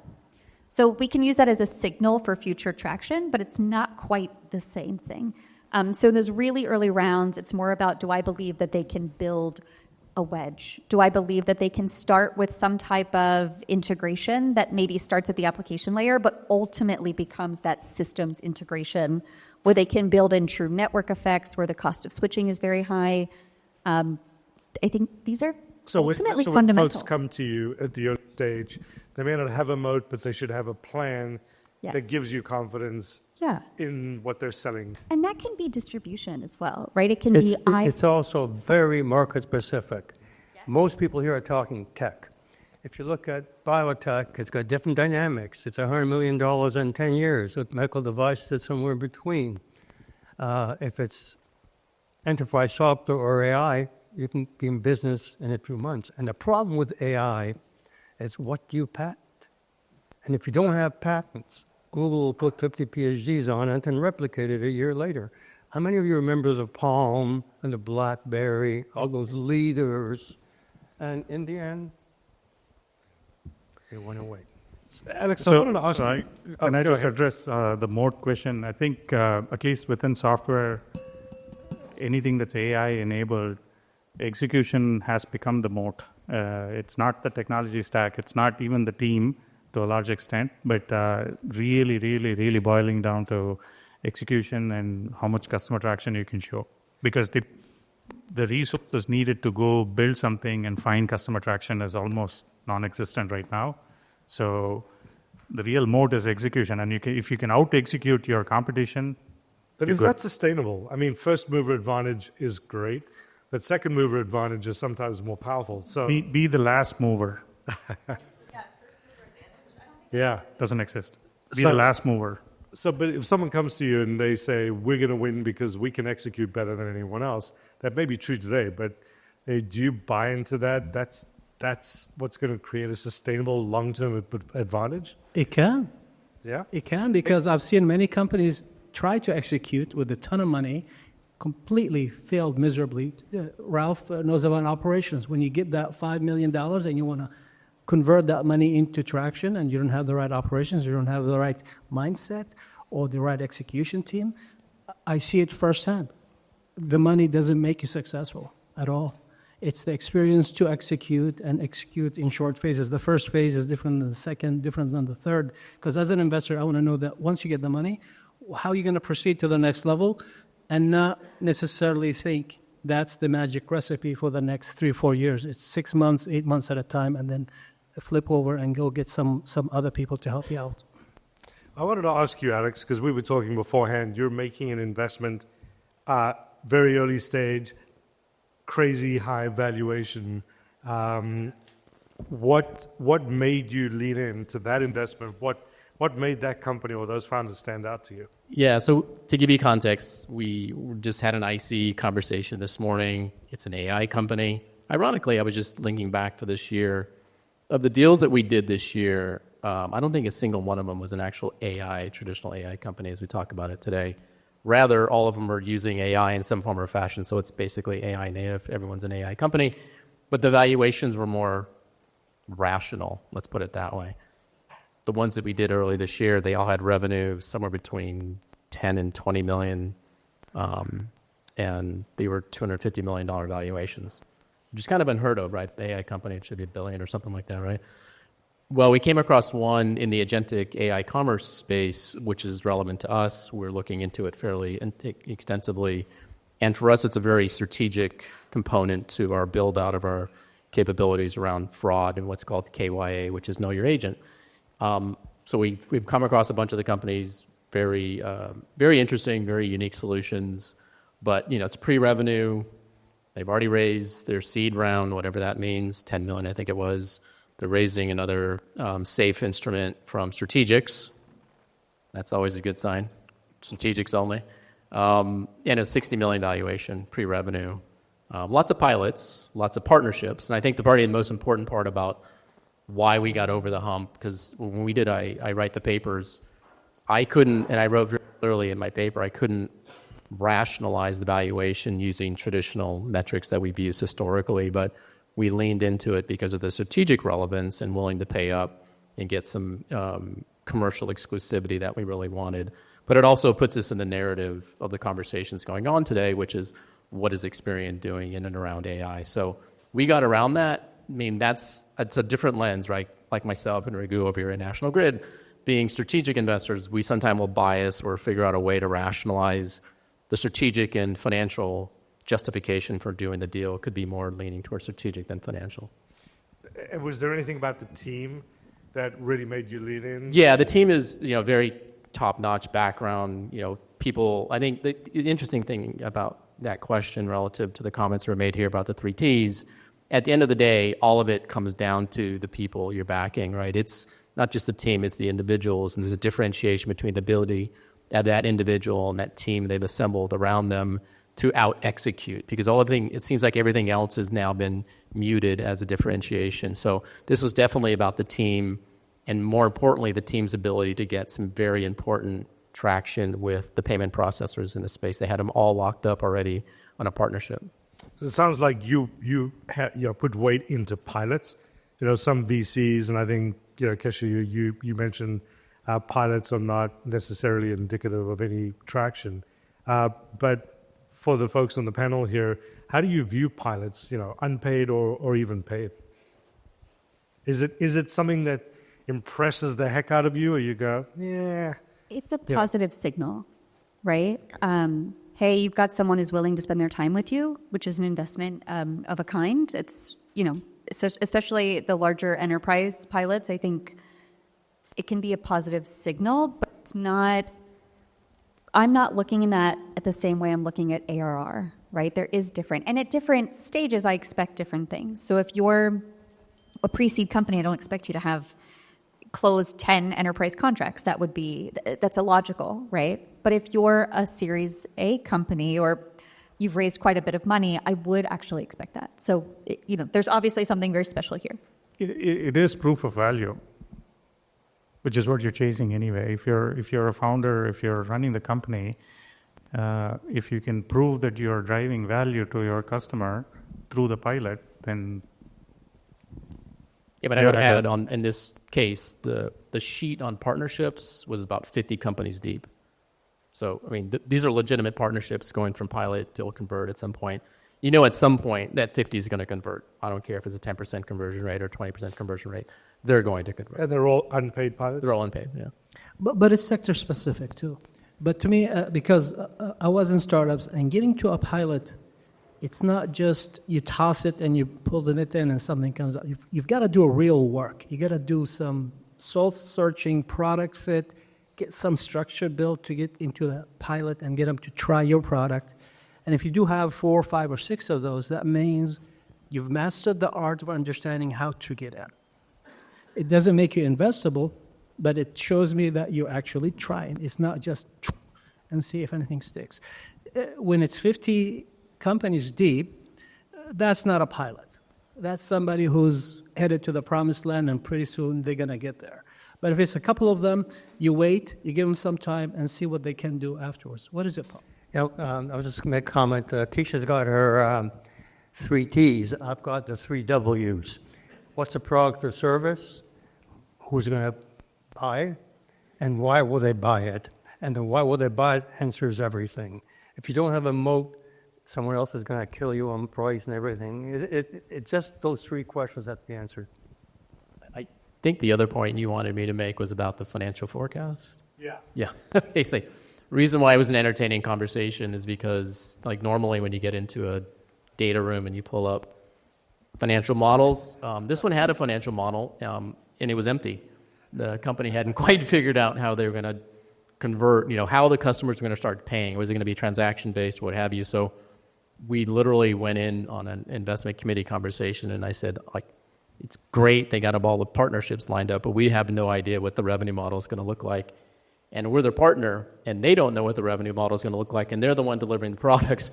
So we can use that as a signal for future traction, but it's not quite the same thing. So those really early rounds, it's more about, do I believe that they can build a wedge? Do I believe that they can start with some type of integration that maybe starts at the application layer, but ultimately becomes that systems integration where they can build in true network effects, where the cost of switching is very high? I think these are ultimately fundamental. When folks come to you at the early stage, they may not have a moat, but they should have a plan that gives you confidence in what they're selling. And that can be distribution as well, right? It can be... It's also very market specific. Yeah. Most people here are talking tech. If you look at biotech, it's got different dynamics. It's $100 million in 10 years. With medical devices, it's somewhere between. If it's enterprise software or AI, you can be in business in a few months. And the problem with AI is, what do you patent? And if you don't have patents, Google will put 50 PhDs on it and replicate it a year later. How many of you are members of Palm and the BlackBerry, all those leaders? And in the end, they went away. Alex, can I just address the moat question? I think at least within software, anything that's AI-enabled, execution has become the moat. It's not the technology stack. It's not even the team to a large extent, but really, really, really boiling down to execution and how much customer traction you can show. Because the resources needed to go build something and find customer traction is almost non-existent right now. So the real moat is execution. And if you can out-execute your competition... But is that sustainable? I mean, first mover advantage is great, but second mover advantage is sometimes more powerful. So be the last mover. Yeah. Doesn't exist. Be So- the last mover. So, but if someone comes to you and they say, we're going to win because we can execute better than anyone else, that may be true today, but do you buy into that? That's what's going to create a sustainable long-term advantage? It can. Yeah? It can, because I've seen many companies try to execute with a ton of money, completely failed miserably. Ralph knows about operations. When you get that $5 million and you want to convert that money into traction and you don't have the right operations, you don't have the right mindset or the right execution team, I see it firsthand. The money doesn't make you successful at all. It's the experience to execute and execute in short phases. The first phase is different than the second, different than the third. Because as an investor, I want to know that once you get the money, how are you going to proceed to the next level and not necessarily think that's the magic recipe for the next 3 or 4 years. It's 6 months, 8 months at a time, and then flip over and go get some other people to help you out. I wanted to ask you, Alex, because we were talking beforehand, you're making an investment, very early stage, crazy high valuation. What made you lean into that investment? What made that company or those founders stand out to you? Yeah, so to give you context, we just had an IC conversation this morning. It's an AI company. Ironically, I was just linking back for this year. Of the deals that we did this year, I don't think a single one of them was an actual AI, traditional AI company as we talk about it today. Rather, all of them are using AI in some form or fashion, so it's basically AI native. Everyone's an AI company. But the valuations were more rational, let's put it that way. The ones that we did early this year, they all had revenue somewhere between 10 and 20 million, and they were $250 million valuations, which is kind of unheard of, right? The AI company, it should be $1 billion or something like that, right? Well, we came across one in the agentic AI commerce space, which is relevant to us. We're looking into it fairly extensively. And for us, it's a very strategic component to our build out of our capabilities around fraud and what's called KYA, which is Know Your Agent. So we've come across a bunch of the companies, very interesting, very unique solutions. But, it's pre-revenue. They've already raised their seed round, whatever that means, 10 million, I think it was. They're raising another safe instrument from strategics. That's always a good sign. Strategics only. And a $60 million valuation, pre-revenue. Lots of pilots, lots of partnerships. And I think the most important part about why we got over the hump, because when we did I write the papers, I couldn't, and I wrote very clearly in my paper, I couldn't rationalize the valuation using traditional metrics that we've used historically, but we leaned into it because of the strategic relevance and willing to pay up and get some commercial exclusivity that we really wanted. But it also puts us in the narrative of the conversations going on today, which is what is Experian doing in and around AI. So we got around that. I mean, it's a different lens, right? Like myself and Raghu over here at National Grid, being strategic investors, we sometimes will bias or figure out a way to rationalize the strategic and financial justification for doing the deal. It could be more leaning towards strategic than financial. And was there anything about the team that really made you lean in? Yeah, the team is very top-notch background. People. I think the interesting thing about that question relative to the comments that were made here about the 3 Ts. At the end of the day, all of it comes down to the people you're backing, right? It's not just the team, it's the individuals, and there's a differentiation between the ability of that individual and that team they've assembled around them to out-execute, because it seems like everything else has now been muted as a differentiation. So this was definitely about the team, and more importantly, the team's ability to get some very important traction with the payment processors in the space. They had them all locked up already on a partnership. So it sounds like you put weight into pilots. Some VCs, and I think Keshia, you mentioned pilots are not necessarily indicative of any traction. But for the folks on the panel here, how do you view pilots? Unpaid or even paid? Is it something that impresses the heck out of you, or you go, yeah? It's a positive signal, right? Hey, you've got someone who's willing to spend their time with you, which is an investment of a kind. It's, especially the larger enterprise pilots, I think it can be a positive signal, but it's not, I'm not looking in that at the same way I'm looking at ARR, right? There is different, and at different stages, I expect different things. So if you're a pre-seed company, I don't expect you to have closed 10 enterprise contracts. That's illogical, right? But if you're a Series A company or you've raised quite a bit of money, I would actually expect that. So, there's obviously something very special here. It is proof of value, which is what you're chasing anyway. If you're a founder, if you're running the company, if you can prove that you're driving value to your customer through the pilot, then yeah. But I would add on in this case, the sheet on partnerships was about 50 companies deep. So I mean, these are legitimate partnerships going from pilot to convert at some point. At some point that 50 is going to convert. I don't care if it's a 10% conversion rate or 20% conversion rate. They're going to convert. And they're all unpaid pilots? They're all unpaid, yeah. But it's sector specific too. But to me, because I was in startups, and getting to a pilot, it's not just you toss it and you pull the net in and something comes out. You've got to do a real work. You got to do some soul-searching, product fit, get some structure built to get into the pilot and get them to try your product. And if you do have 4, 5, or 6 of those, that means you've mastered the art of understanding how to get in. It doesn't make you investable, but it shows me that you're actually trying. It's not just and see if anything sticks. When it's 50 companies deep, that's not a pilot. That's somebody who's headed to the promised land, and pretty soon they're going to get there. But if it's a couple of them, you wait, you give them some time, and see what they can do afterwards. What is it, Paul? I was just going to make a comment. Keshia's got her 3 T's. I've got the 3 W's. What's the product or service? Who's going to buy it? And why will they buy it? And the why will they buy it answers everything. If you don't have a moat, someone else is going to kill you on price and everything. It's just those 3 questions that the answer. I think the other point you wanted me to make was about the financial forecast. Yeah. Yeah. Basically. Reason why it was an entertaining conversation is because, like, normally when you get into a data room and you pull up financial models, this one had a financial model, and it was empty. The company hadn't quite figured out how they were going to convert, how the customers were going to start paying. Was it going to be transaction-based, what have you? So we literally went in on an investment committee conversation, and I said, it's great, they got all the partnerships lined up, but we have no idea what the revenue model is going to look like. And we're their partner, and they don't know what the revenue model is going to look like, and they're the one delivering the products.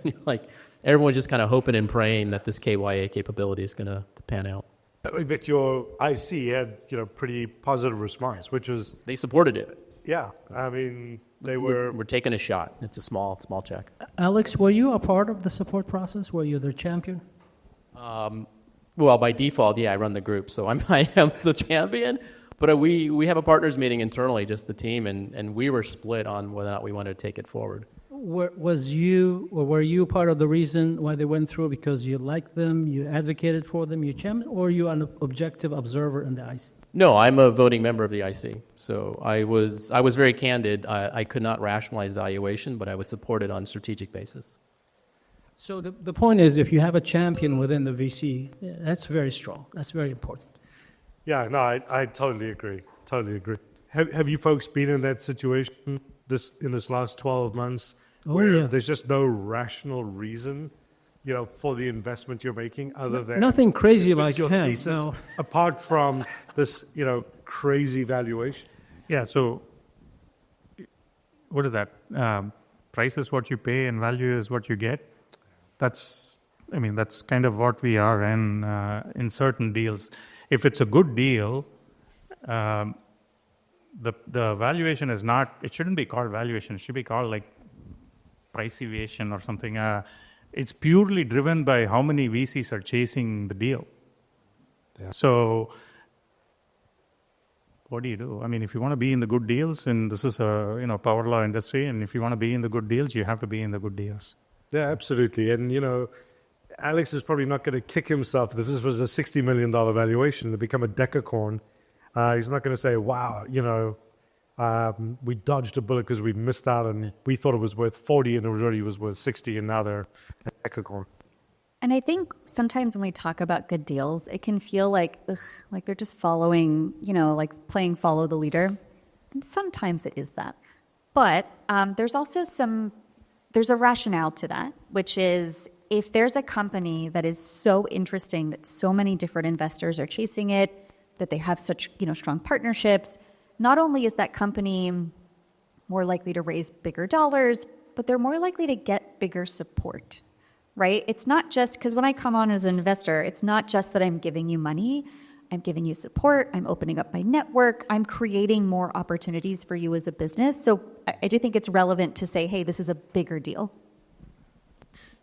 Everyone's just kind of hoping and praying that this KYA capability is going to pan out. But your IC had, pretty positive response, which was... They supported it. Yeah, I mean, We're taking a shot. It's a small check. Alex, were you a part of the support process? Were you their champion? Well, by default, yeah, I run the group, so I am the champion. But we have a partners meeting internally, just the team, and we were split on whether or not we wanted to take it forward. Were you part of the reason why they went through because you liked them, you advocated for them, you championed, or you an objective observer in the IC? No, I'm a voting member of the IC. So I was very candid. I could not rationalize valuation, but I would support it on a strategic basis. So the point is, if you have a champion within the VC, that's very strong. That's very important. Yeah, no, I totally agree. Totally agree. Have you folks been in that situation in this last 12 months where there's just no rational reason, for the investment you're making other than nothing crazy like your him. thesis, No. apart from this, crazy valuation? Yeah, so what is that? Price is what you pay and value is what you get. That's kind of what we are in certain deals. If it's a good deal, the valuation is not, it shouldn't be called valuation. It should be called like price evasion or something. It's purely driven by how many VCs are chasing the deal. Yeah. So what do you do? I mean, if you want to be in the good deals, and this is a power law industry, and if you want to be in the good deals, you have to be in the good deals. Yeah, absolutely. And, Alex is probably not going to kick himself if this was a $60 million valuation to become a decacorn. He's not going to say, wow, we dodged a bullet because we missed out and we thought it was worth 40 and it already was worth 60 and now they're a decacorn. And I think sometimes when we talk about good deals, it can feel like they're just following, like playing follow the leader. And sometimes it is that. But there's also there's a rationale to that, which is if there's a company that is so interesting that so many different investors are chasing it, that they have such, strong partnerships, not only is that company more likely to raise bigger dollars, but they're more likely to get bigger support, right? It's not just, because when I come on as an investor, it's not just that I'm giving you money, I'm giving you support, I'm opening up my network, I'm creating more opportunities for you as a business. So I do think it's relevant to say, hey, this is a bigger deal.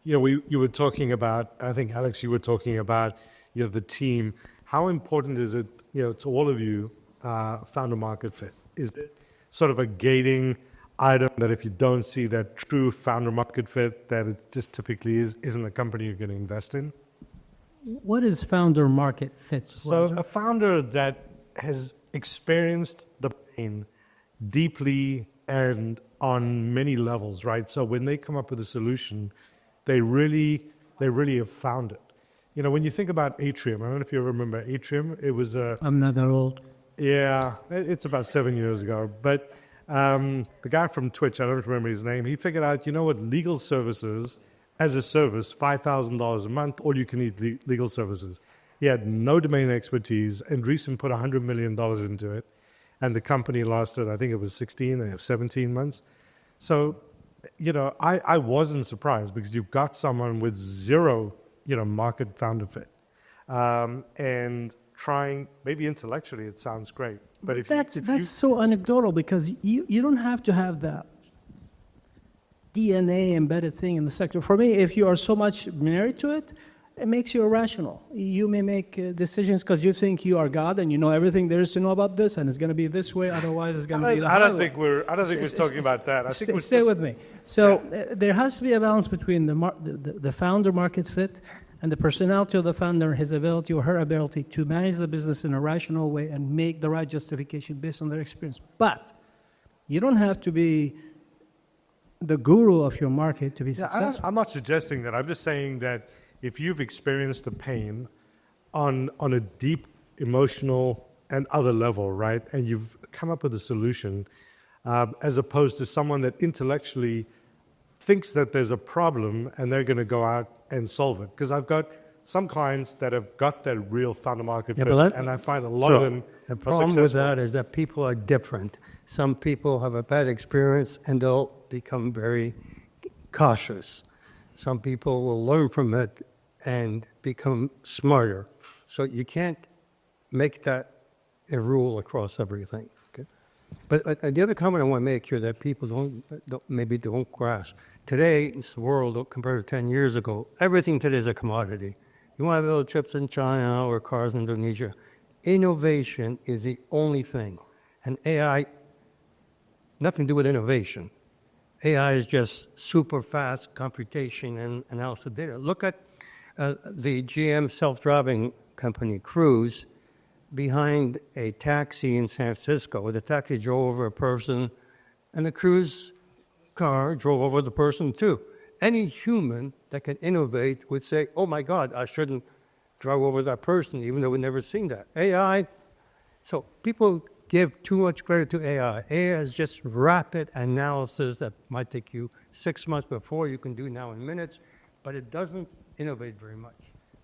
You were talking about, I think, Alex, you were talking about, the team. How important is it, to all of you, founder market fit? Is it sort of a gating item that if you don't see that true founder market fit, that it just typically isn't a company you're going to invest in? What is founder market fit? So a founder that has experienced the pain deeply and on many levels, right? So when they come up with a solution, they really have found it. When you think about Atrium, I don't know if you remember Atrium. It was I'm not that old. Yeah, it's about 7 years ago. But the guy from Twitch, I don't remember his name, he figured out, legal services as a service, $5,000 a month, all you can eat legal services. He had no domain expertise, and Andreessen put $100 million into it, and the company lasted, I think it was 17 months. So, I wasn't surprised because you've got someone with zero, market founder fit. And trying, maybe intellectually it sounds great, but if that's so anecdotal because you don't have to have that DNA embedded thing in the sector. For me, if you are so much married to it, it makes you irrational. You may make decisions because you think you are God and you know everything there is to know about this, and it's going to be this way. Otherwise, it's going to be the I don't think we're talking about that. I think stay with me. So there has to be a balance between the founder market fit and the personality of the founder, his ability or her ability to manage the business in a rational way and make the right justification based on their experience. But you don't have to be the guru of your market to be successful. I'm not suggesting that. I'm just saying that if you've experienced the pain on a deep emotional and other level, right, and you've come up with a solution, as opposed to someone that intellectually thinks that there's a problem and they're going to go out and solve it. Because I've got some clients that have got that real founder market fit, and I find a lot of them the problem with that is that people are different. Some people have a bad experience and they'll become very cautious. Some people will learn from it and become smarter. So you can't make that a rule across everything. Okay? But the other comment I want to make here that people don't grasp. Today's world, compared to 10 years ago, everything today is a commodity. You want to build chips in China or cars in Indonesia. Innovation is the only thing. And AI, nothing to do with innovation. AI is just super fast computation and analysis of data. Look at the GM self-driving company, Cruise, behind a taxi in San Francisco. The taxi drove over a person, and the Cruise car drove over the person too. Any human that can innovate would say, oh my God, I shouldn't drive over that person, even though we've never seen that. AI, so people give too much credit to AI. AI is just rapid analysis that might take you 6 months before you can do now in minutes, but it doesn't innovate very much.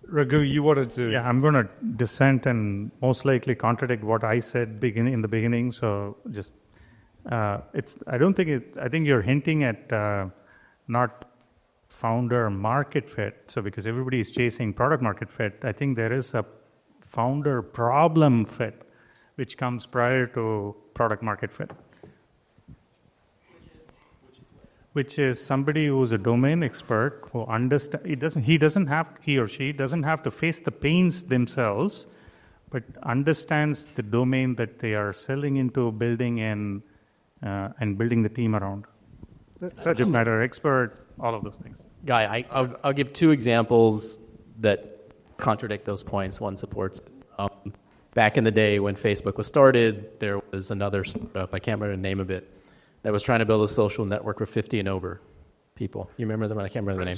Raghu, you wanted to... Yeah, I'm going to dissent and most likely contradict what I said in the beginning. So just, I think you're hinting at not founder market fit. So because everybody is chasing product market fit, I think there is a founder problem fit, which comes prior to product market fit. Which is somebody who's a domain expert who understands. He or she doesn't have to face the pains themselves, but understands the domain that they are selling into, building in, and building the team around. Subject matter expert, all of those things. Guy, I'll give two examples that contradict those points. One supports. Back in the day when Facebook was started, there was another startup, I can't remember the name of it, that was trying to build a social network for 50 and over people. You remember them? I can't remember the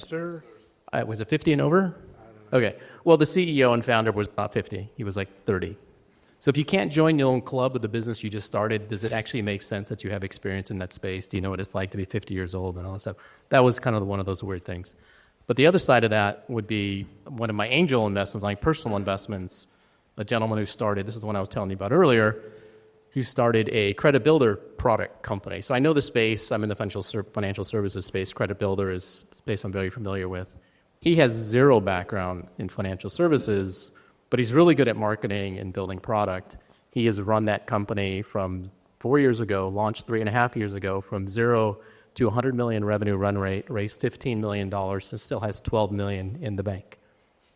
name. Was it 50 and over? Okay. Well, the CEO and founder was not 50. He was like 30. So if you can't join your own club with the business you just started, does it actually make sense that you have experience in that space? Do you know what it's like to be 50 years old and all that stuff? That was kind of one of those weird things. But the other side of that would be one of my angel investments, like personal investments, a gentleman who started, this is the one I was telling you about earlier, who started a credit builder product company. So I know the space. I'm in the financial services space. Credit builder is a space I'm very familiar with. He has zero background in financial services, but he's really good at marketing and building product. He has run that company from 4 years ago, launched 3.5 years ago, from zero to $100 million revenue run rate, raised $15 million, and still has $12 million in the bank.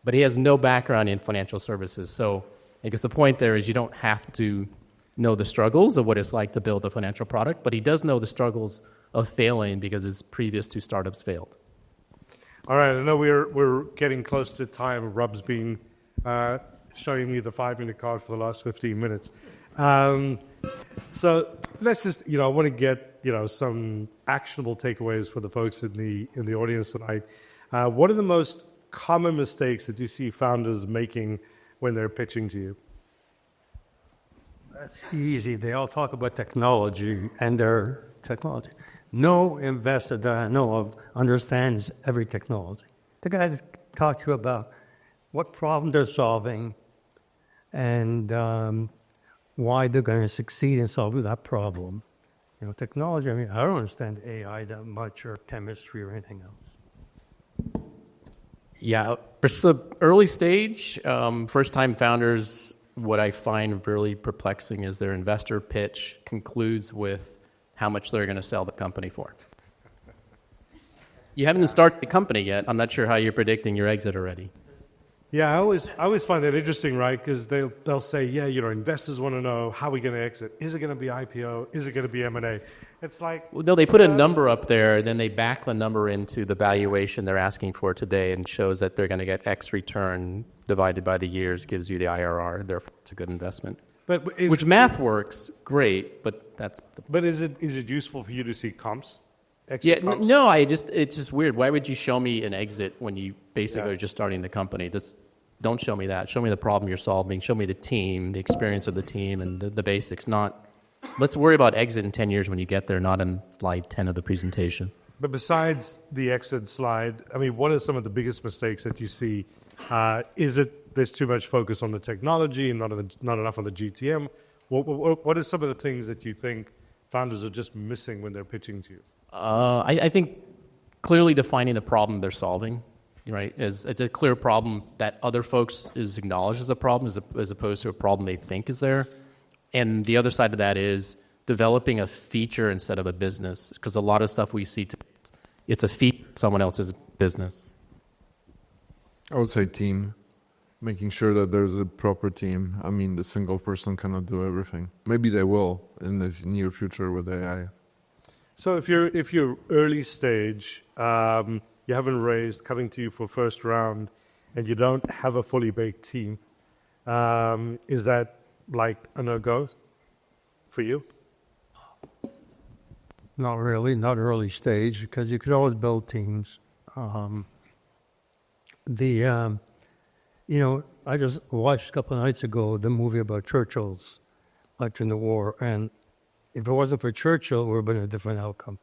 But he has no background in financial services. So I guess the point there is you don't have to know the struggles of what it's like to build a financial product, but he does know the struggles of failing because his previous 2 startups failed. All right, I know we're getting close to time. Rob's been showing me the 5-minute card for the last 15 minutes. So let's just, I want to get, some actionable takeaways for the folks in the audience tonight. What are the most common mistakes that you see founders making when they're pitching to you? That's easy. They all talk about technology and their technology. No investor that I know of understands every technology. The guy that talks to you about what problem they're solving and why they're going to succeed in solving that problem. Technology, I don't understand AI that much or chemistry or anything else. Yeah, for early stage, first-time founders, what I find really perplexing is their investor pitch concludes with how much they're going to sell the company for. You haven't started the company yet. I'm not sure how you're predicting your exit already. Yeah, I always find that interesting, right? Because they'll say, investors want to know how we're going to exit. Is it going to be IPO? Is it going to be M&A? It's like... Well, no, they put a number up there, then they back the number into the valuation they're asking for today and shows that they're going to get X return divided by the years, gives you the IRR. Therefore, it's a good investment. Which math works great, but that's... But is it useful for you to see comps? Comps? No, it's just weird. Why would you show me an exit when you basically are just starting the company? Don't show me that. Show me the problem you're solving. Show me the team, the experience of the team, and the basics. Let's worry about exit in 10 years when you get there, not in slide 10 of the presentation. But besides the exit slide, what are some of the biggest mistakes that you see? Is it there's too much focus on the technology and not enough on the GTM? What are some of the things that you think founders are just missing when they're pitching to you? I think clearly defining the problem they're solving, right? It's a clear problem that other folks is acknowledged as a problem as opposed to a problem they think is there. And the other side of that is developing a feature instead of a business, because a lot of stuff we see, it's a feature someone else's business. I would say team, making sure that there's a proper team. The single person cannot do everything. Maybe they will in the near future with AI. So if you're early stage, you haven't raised, coming to you for first round, and you don't have a fully baked team, is that like a no-go for you? Not really, not early stage, because you could always build teams. I just watched a couple of nights ago the movie about Churchill's in the war, and if it wasn't for Churchill, it would have been a different outcome.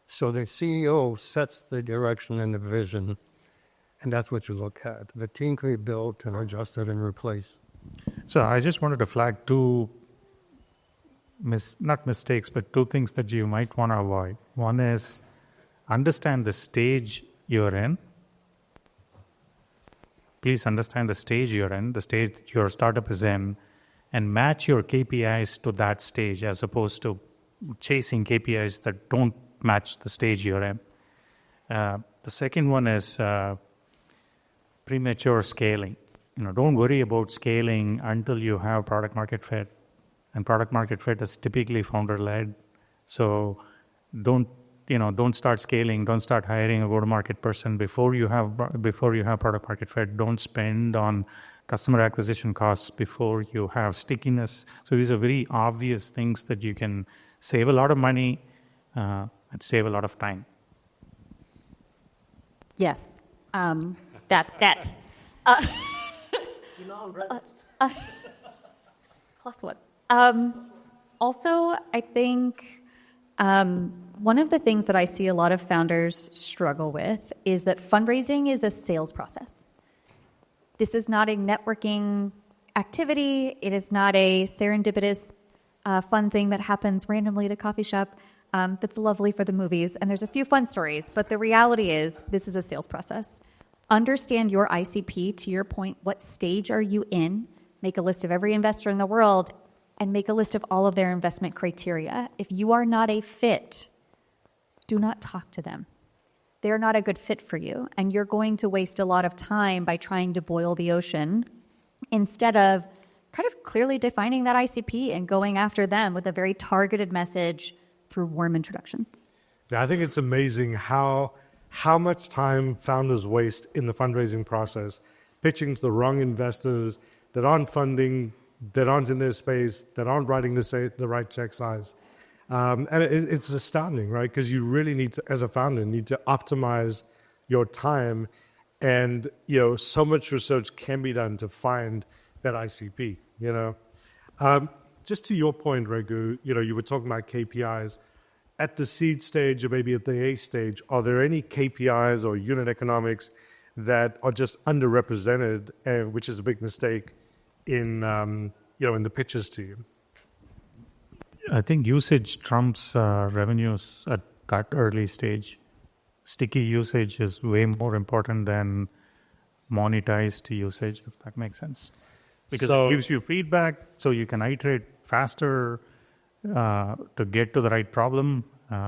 So the CEO sets the direction and the vision, and that's what you look at. The team can be built and adjusted and replaced. So I just wanted to flag two, not mistakes, but two things that you might want to avoid. One is understand the stage you're in. Please understand the stage you're in, the stage that your startup is in, and match your KPIs to that stage as opposed to chasing KPIs that don't match the stage you're in. The second one is premature scaling. Don't worry about scaling until you have product market fit. And product market fit is typically founder-led. So don't start scaling. Don't start hiring a go-to-market person before you have product market fit. Don't spend on customer acquisition costs before you have stickiness. So these are very obvious things that you can save a lot of money and save a lot of time. Yes. Plus one. Also, I think One of the things that I see a lot of founders struggle with is that fundraising is a sales process. This is not a networking activity. It is not a serendipitous fun thing that happens randomly at a coffee shop. That's lovely for the movies, and there's a few fun stories, but the reality is this is a sales process. Understand your ICP, to your point, what stage are you in? Make a list of every investor in the world and make a list of all of their investment criteria. If you are not a fit, do not talk to them. They're not a good fit for you, and you're going to waste a lot of time by trying to boil the ocean instead of kind of clearly defining that ICP and going after them with a very targeted message through warm introductions. Yeah, I think it's amazing how much time founders waste in the fundraising process, pitching to the wrong investors that aren't funding, that aren't in their space, that aren't writing the right check size. And it's astounding, right? Because you really need to, as a founder, need to optimize your time. And, so much research can be done to find that ICP, Just to your point, Raghu, you were talking about KPIs. At the seed stage or maybe at the A stage, are there any KPIs or unit economics that are just underrepresented, which is a big mistake in the pitches to you? I think usage trumps revenues at that early stage. Sticky usage is way more important than monetized usage, if that makes sense. Because it gives you feedback so you can iterate faster to get to the right problem,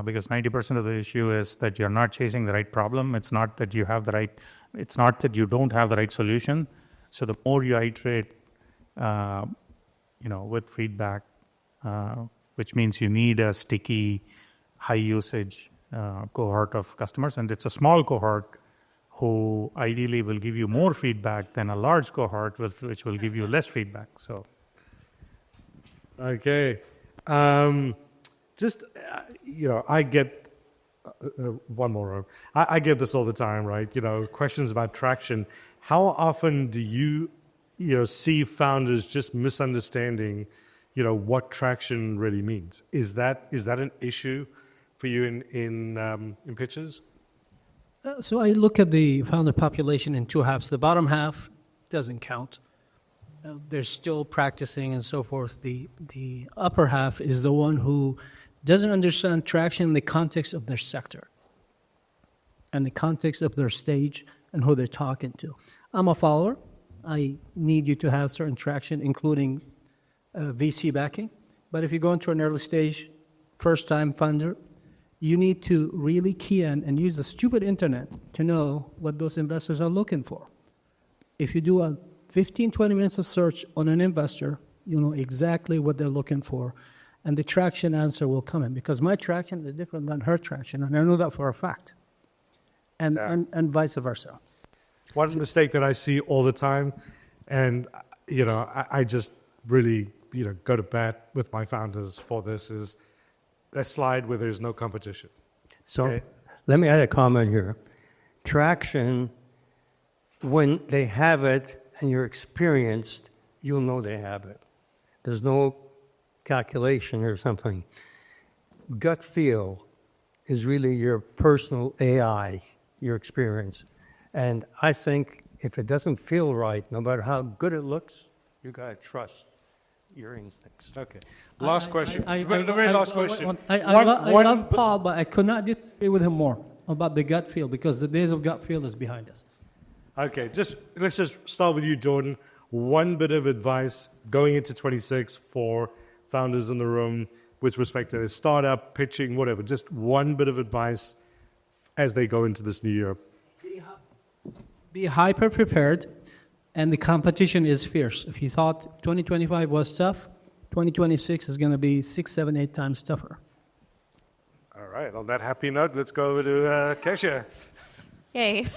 because 90% of the issue is that you're not chasing the right problem. It's not that you have it's not that you don't have the right solution. So the more you iterate, with feedback, which means you need a sticky, high usage cohort of customers, and it's a small cohort who ideally will give you more feedback than a large cohort which will give you less feedback. So, okay, I get one more. I get this all the time, right? Questions about traction. How often do you see founders just misunderstanding, what traction really means? Is that an issue for you in pitches? So I look at the founder population in two halves. The bottom half doesn't count. They're still practicing and so forth. The upper half is the one who doesn't understand traction in the context of their sector and the context of their stage and who they're talking to. I'm a follower. I need you to have certain traction, including VC backing. But if you go into an early stage, first-time founder, you need to really key in and use the stupid internet to know what those investors are looking for. If you do a 15, 20 minutes of search on an investor, you know exactly what they're looking for, and the traction answer will come in, because my traction is different than her traction, and I know that for a fact, and vice versa. One mistake that I see all the time, and I just really go to bat with my founders for this, is that slide where there's no competition. So let me add a comment here. Traction, when they have it and you're experienced, you'll know they have it. There's no calculation or something. Gut feel is really your personal AI, your experience. And I think if it doesn't feel right, no matter how good it looks, you got to trust your instincts. Okay. Last question. Very last question. I love Paul, but I could not disagree with him more about the gut feel, because the days of gut feel is behind us. Okay, let's just start with you, Jordan. One bit of advice going into 26 for founders in the room with respect to startup, pitching, whatever. Just one bit of advice as they go into this new year. Be hyper prepared, and the competition is fierce. If you thought 2025 was tough, 2026 is going to be 6, 7, 8 times tougher. All right, on that happy note, let's go over to Keshia. Yay.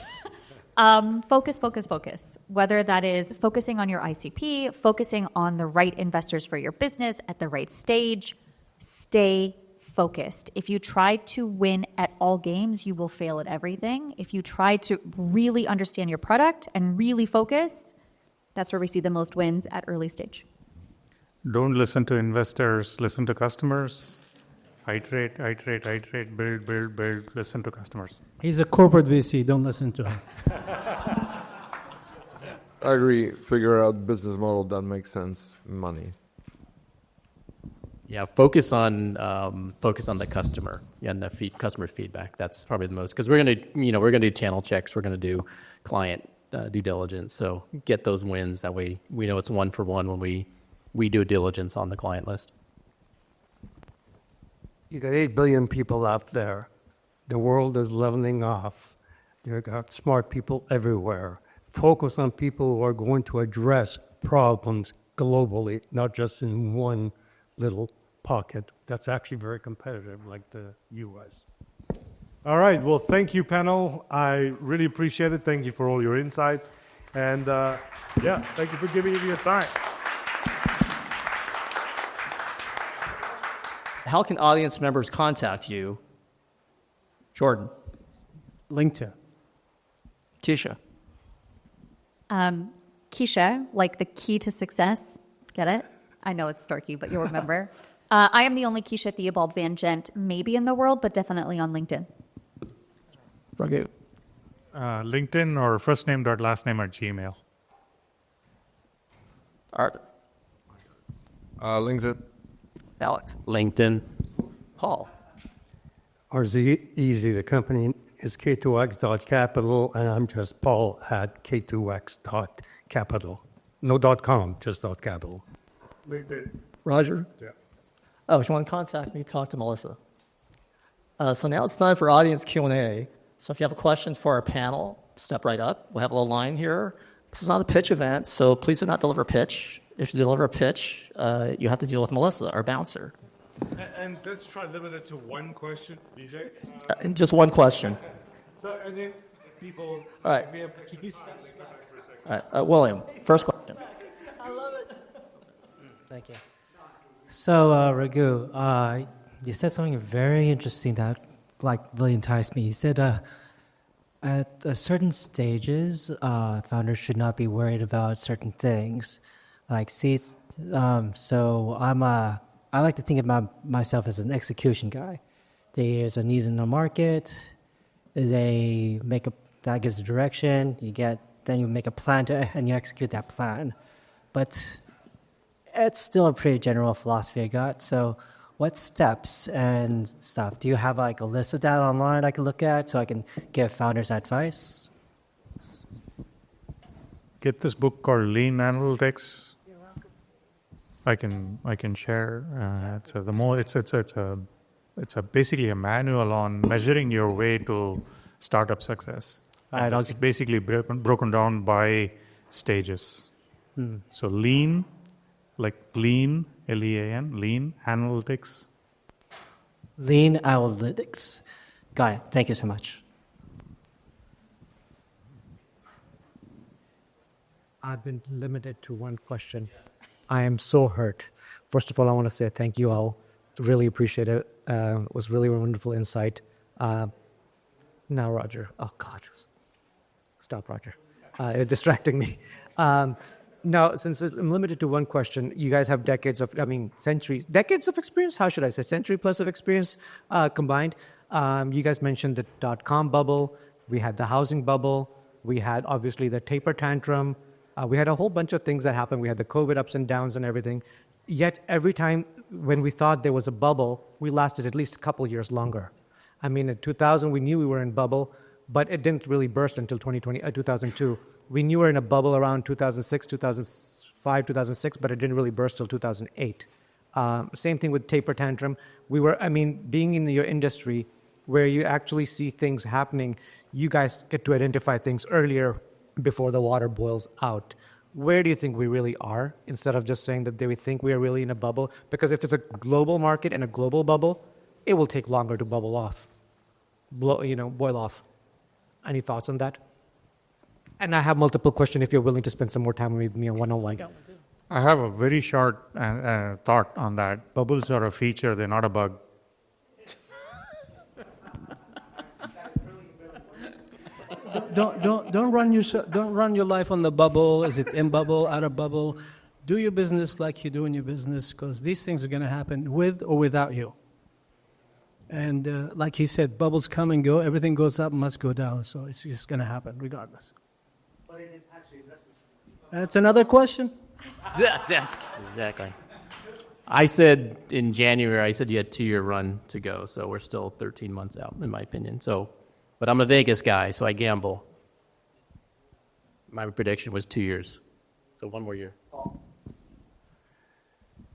Focus, focus, focus. Whether that is focusing on your ICP, focusing on the right investors for your business at the right stage, stay focused. If you try to win at all games, you will fail at everything. If you try to really understand your product and really focus, that's where we see the most wins at early stage. Don't listen to investors, listen to customers. iterate, build, listen to customers. He's a corporate VC. Don't listen to him. I agree. Figure out business model that makes sense. Money. Yeah, focus on the customer and the customer feedback. That's probably the most, because we're gonna do channel checks. We're gonna do client due diligence. So get those wins. That way we know it's one for one when we do diligence on the client list. You got 8 billion people out there. The world is leveling off. You've got smart people everywhere. Focus on people who are going to address problems globally, not just in one little pocket that's actually very competitive, like the U.S. All right. Well, thank you, panel. I really appreciate it. Thank you for all your insights. And thank you for giving me your time. How can audience members contact you? Jordan. LinkedIn. Keshia. Keshia, like the key to success. Get it? I know it's dorky, but you'll remember. I am the only Keshia Theobald-van Gent, maybe in the world, but definitely on LinkedIn. Raghu. LinkedIn or first name dot last name at Gmail. Arthur. LinkedIn. Alex. LinkedIn. Paul. Ours is easy. The company is K2X.capital, and I'm just Paul at K2X.capital. No .com, just .capital. Roger? Yeah. Oh, if you want to contact me, talk to Melissa. So now it's time for audience Q&A. So if you have a question for our panel, step right up. We'll have a little line here. This is not a pitch event, so please do not deliver a pitch. If you deliver a pitch, you have to deal with Melissa, our bouncer. And let's try to limit it to one question, DJ. And just one question. So, as in, people... All right. All right, William, first question. I love it. Thank you. So, Raghu, you said something very interesting that really enticed me. You said at certain stages, founders should not be worried about certain things, like seats. So I like to think about myself as an execution guy. There's a need in the market. That gives the direction. Then you make a plan and you execute that plan. But it's still a pretty general philosophy I got. So what steps and stuff? Do you have like a list of that online I can look at so I can give founders advice? Get this book called Lean Analytics. I can share. It's basically a manual on measuring your way to startup success. And it's basically broken down by stages. So lean, like lean, L-E-A-N, lean analytics. Lean analytics. Got it. Thank you so much. I've been limited to one question. I am so hurt. First of all, I want to say thank you all. Really appreciate it. It was really a wonderful insight. Now, Roger. Oh, God. Stop, Roger. You're distracting me. Now, since I'm limited to one question, you guys have centuries, decades of experience? How should I say? Century plus of experience combined. You guys mentioned the .com bubble. We had the housing bubble. We had, obviously, the taper tantrum. We had a whole bunch of things that happened. We had the COVID ups and downs and everything. Yet every time when we thought there was a bubble, we lasted at least a couple years longer. I mean, in 2000, we knew we were in bubble, but it didn't really burst until 2002. We knew we were in a bubble around 2006, 2005, 2006, but it didn't really burst till 2008. Same thing with taper tantrum. Being in your industry where you actually see things happening, you guys get to identify things earlier before the water boils out. Where do you think we really are, instead of just saying that we think we are really in a bubble? Because if it's a global market and a global bubble, it will take longer to boil off. Any thoughts on that? And I have multiple questions if you're willing to spend some more time with me on one-on-one. I have a very short thought on that. Bubbles are a feature, they're not a bug. Don't run your life on the bubble. Is it in bubble, out of bubble? Do your business like you do in your business, because these things are going to happen with or without you. And like he said, bubbles come and go. Everything goes up, must go down. So it's just going to happen regardless. But it impacts your investments. That's another question? Exactly. I said in January, I said you had a 2-year run to go, so we're still 13 months out, in my opinion. So, but I'm a Vegas guy, so I gamble. My prediction was 2 years, so 1 more year.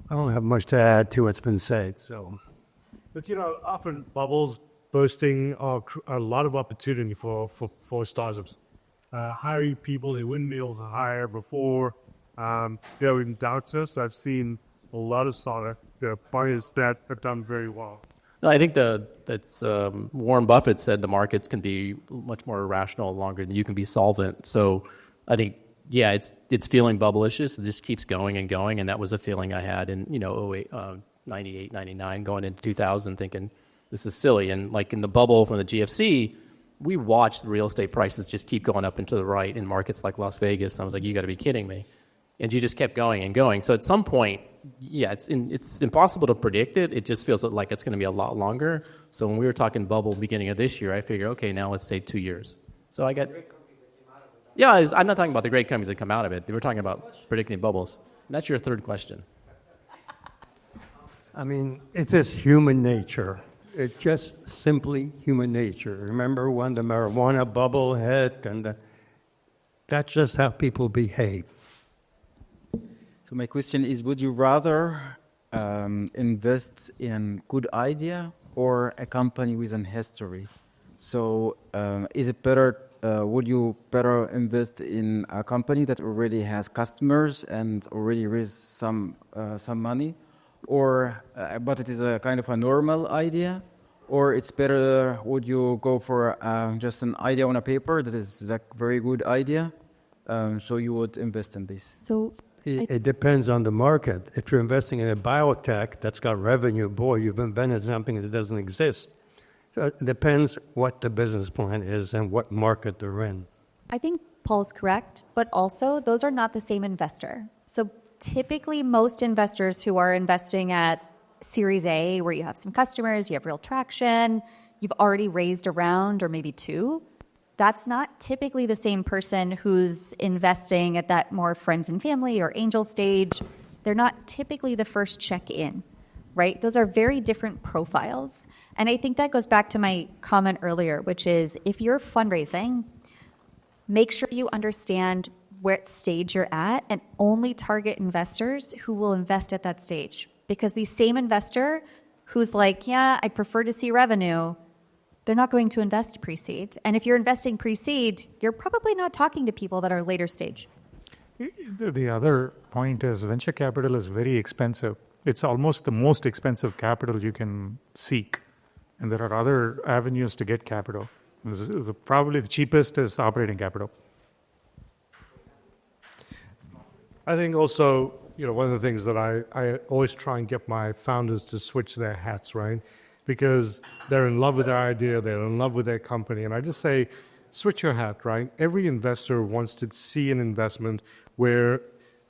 I don't have much to add to what's been said. So, But often bubbles bursting are a lot of opportunity for startups. Hiring people they wouldn't be able to hire before. In doubters, I've seen a lot of startup buyers that have done very well. No, I think that's Warren Buffett said the markets can be much more irrational longer than you can be solvent. So I think, yeah, it's feeling bubblish. It just keeps going and going, and that was a feeling I had in 08, 98, 99, going into 2000, thinking this is silly. And like in the bubble from the GFC, we watched the real estate prices just keep going up and to the right in markets like Las Vegas. And I was like, you got to be kidding me. And you just kept going and going. So at some point, yeah, it's impossible to predict it. It just feels like it's going to be a lot longer. So when we were talking bubble beginning of this year, I figured, okay, now let's say 2 years. So I got... Yeah, I'm not talking about the great companies that come out of it. We're talking about predicting bubbles. And that's your third question. I mean, it's just human nature. It's just simply human nature. Remember when the marijuana bubble hit, and that's just how people behave. So my question is, would you rather invest in good idea or a company with an history? So is it better, would you better invest in a company that already has customers and already raised some money, or but it is a kind of a normal idea? Or it's better, would you go for just an idea on a paper that is a very good idea, so you would invest in this? So it depends on the market. If you're investing in a biotech that's got revenue, boy, you've invented something that doesn't exist. So it depends what the business plan is and what market they're in. I think Paul's correct, but also those are not the same investor. So typically most investors who are investing at Series A, where you have some customers, you have real traction, you've already raised a round or maybe two, that's not typically the same person who's investing at that more friends and family or angel stage. They're not typically the first check in, right? Those are very different profiles. And I think that goes back to my comment earlier, which is if you're fundraising, make sure you understand what stage you're at and only target investors who will invest at that stage. Because the same investor who's like, yeah, I prefer to see revenue, they're not going to invest pre-seed. And if you're investing pre-seed, you're probably not talking to people that are later stage. The other point is venture capital is very expensive. It's almost the most expensive capital you can seek. And there are other avenues to get capital. Probably the cheapest is operating capital. I think also, one of the things that I always try and get my founders to switch their hats, right? Because they're in love with their idea, they're in love with their company. And I just say, switch your hat, right? Every investor wants to see an investment where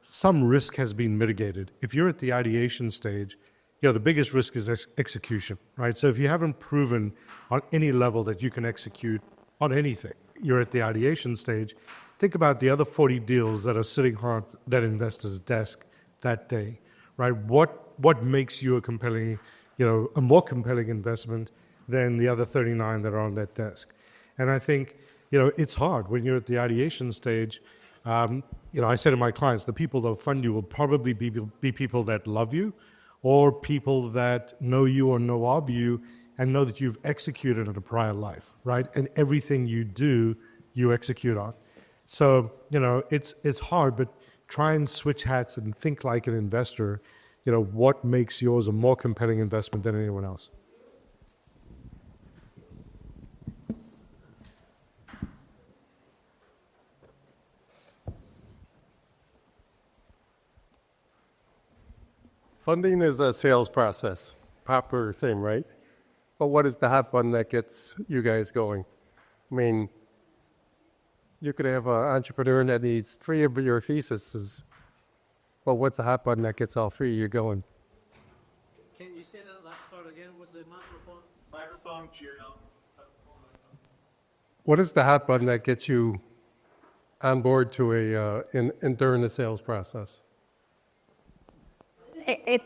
some risk has been mitigated. If you're at the ideation stage, the biggest risk is execution, right? So if you haven't proven on any level that you can execute on anything, you're at the ideation stage. Think about the other 40 deals that are sitting on that investor's desk that day, right? What makes you a more compelling investment than the other 39 that are on that desk? And I think, it's hard when you're at the ideation stage. I say to my clients, the people that will fund you will probably be people that love you, or people that know you or know of you and know that you've executed in a prior life, right? And everything you do, you execute on. So, it's hard, but try and switch hats and think like an investor. What makes yours a more compelling investment than anyone else? Funding is a sales process, proper thing, right? But what is the hot button that gets you guys going? I mean, you could have an entrepreneur that needs 3 of your theses. Well, what's the hot button that gets all 3 of you going? Can you say that last part again? What's the microphone? What is the hot button that gets you on board to during the sales process?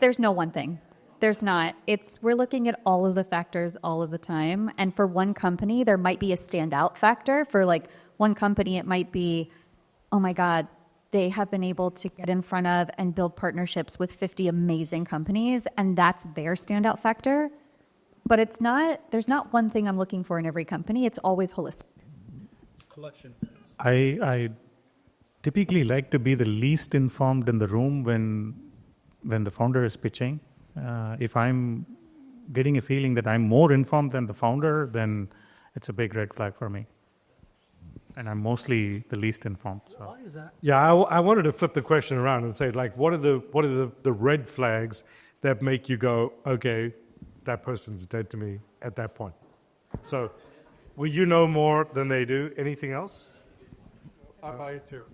There's no one thing. There's not. We're looking at all of the factors all of the time. And for one company, there might be a standout factor. For like one company, it might be, oh my God, they have been able to get in front of and build partnerships with 50 amazing companies, and that's their standout factor. But there's not one thing I'm looking for in every company. It's always holistic. Collection. I typically like to be the least informed in the room when the founder is pitching. If I'm getting a feeling that I'm more informed than the founder, then it's a big red flag for me. And I'm mostly the least informed. So. Why is that? Yeah, I wanted to flip the question around and say, like, what are the red flags that make you go, okay, that person's dead to me at that point? So, will you know more than they do? Anything else? I buy it too.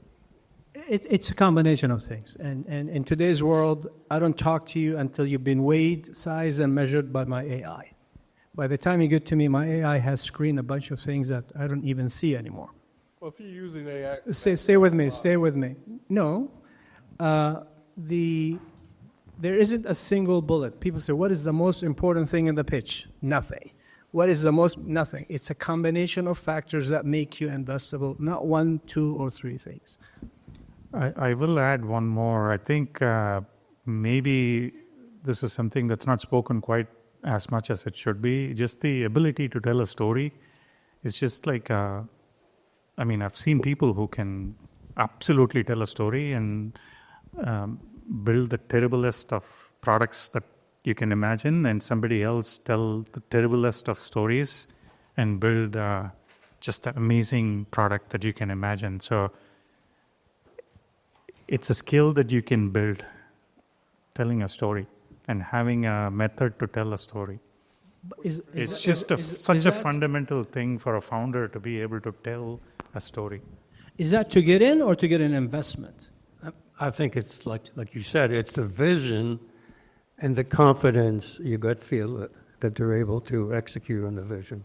It's a combination of things. And in today's world, I don't talk to you until you've been weighed, sized, and measured by my AI. By the time you get to me, my AI has screened a bunch of things that I don't even see anymore. Well, if you're using AI... Stay with me. No. There isn't a single bullet. People say, what is the most important thing in the pitch? Nothing. What is the most? Nothing. It's a combination of factors that make you investable, not 1, 2, or 3 things. I will add one more. I think maybe this is something that's not spoken quite as much as it should be. Just the ability to tell a story is just like, I've seen people who can absolutely tell a story and build the terriblest of products that you can imagine, and somebody else tell the terriblest of stories and build just an amazing product that you can imagine. So it's a skill that you can build, telling a story and having a method to tell a story. It's such a fundamental thing for a founder to be able to tell a story. Is that to get in or to get an investment? I think it's like you said, it's the vision and the confidence, your gut feel that they're able to execute on the vision.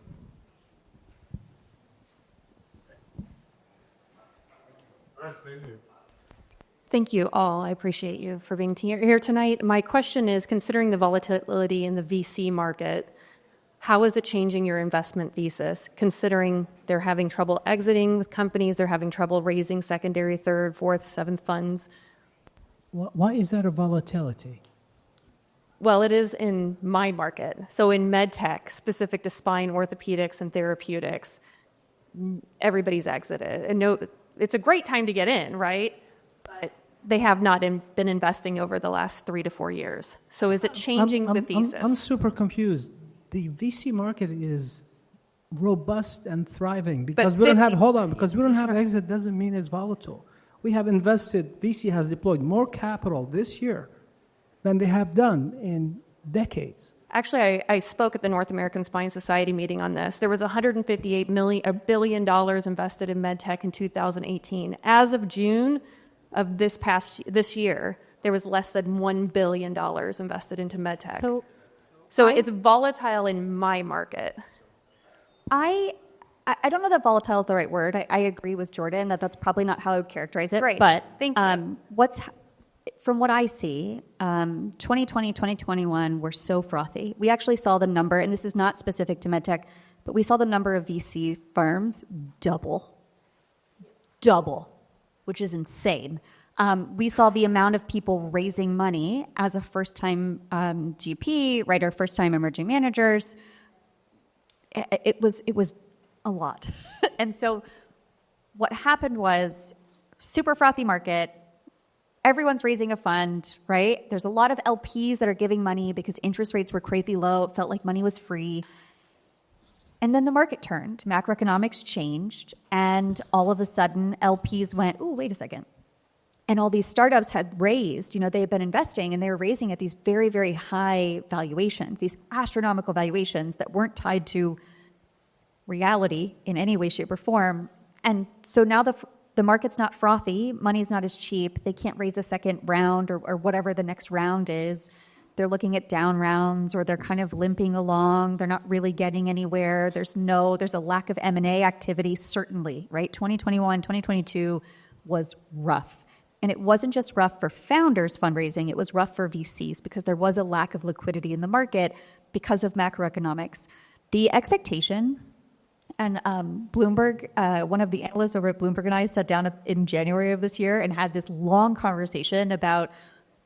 Thank you all. I appreciate you for being here tonight. My question is, considering the volatility in the VC market, how is it changing your investment thesis, considering they're having trouble exiting with companies, they're having trouble raising secondary, third, fourth, seventh funds? Why is that a volatility? Well, it is in my market. So in med tech, specific to spine, orthopedics, and therapeutics, everybody's exited. And no, it's a great time to get in, right? But they have not been investing over the last 3 to 4 years. So is it changing the thesis? I'm super confused. The VC market is robust and thriving because we don't have exit doesn't mean it's volatile. We have invested, VC has deployed more capital this year than they have done in decades. Actually, I spoke at the North American Spine Society meeting on this. There was $158 billion invested in medtech in 2018. As of June of this year, there was less than $1 billion invested into medtech. So it's volatile in my market. I don't know that volatile is the right word. I agree with Jordan that that's probably not how I would characterize it. Right. But thank you. From what I see, 2020, 2021 were so frothy. We actually saw the number, and this is not specific to medtech, but we saw the number of VC firms double, which is insane. We saw the amount of people raising money as a first-time GP, right, or first-time emerging managers. It was a lot. And so what happened was super frothy market. Everyone's raising a fund, right? There's a lot of LPs that are giving money because interest rates were crazy low. It felt like money was free. And then the market turned. Macroeconomics changed. And all of a sudden, LPs went, oh, wait a second. And all these startups had raised, they had been investing, and they were raising at these very, very high valuations, these astronomical valuations that weren't tied to reality in any way, shape, or form. And so now the market's not frothy, money's not as cheap, they can't raise a second round or whatever the next round is. They're looking at down rounds, or they're kind of limping along. They're not really getting anywhere. There's a lack of M&A activity, certainly, right? 2021, 2022 was rough. And it wasn't just rough for founders fundraising, it was rough for VCs because there was a lack of liquidity in the market because of macroeconomics. The expectation, and Bloomberg, one of the analysts over at Bloomberg and I sat down in January of this year and had this long conversation about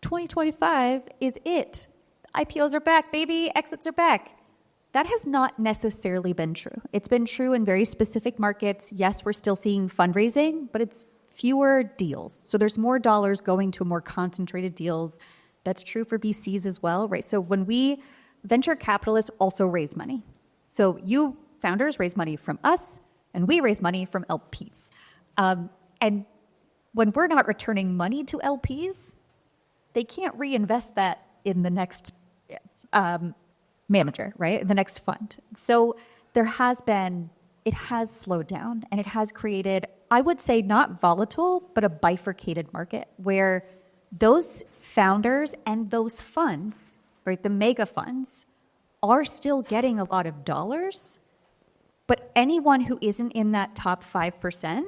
2025 is it. IPOs are back, baby, exits are back. That has not necessarily been true. It's been true in very specific markets. Yes, we're still seeing fundraising, but it's fewer deals. So there's more dollars going to more concentrated deals. That's true for VCs as well, right? So when venture capitalists also raise money. So you founders raise money from us, and we raise money from LPs. And when we're not returning money to LPs, they can't reinvest that in the next manager, right? The next fund. So it has slowed down, and it has created, I would say, not volatile, but a bifurcated market where those founders and those funds, right, the mega funds, are still getting a lot of dollars, but anyone who isn't in that top 5%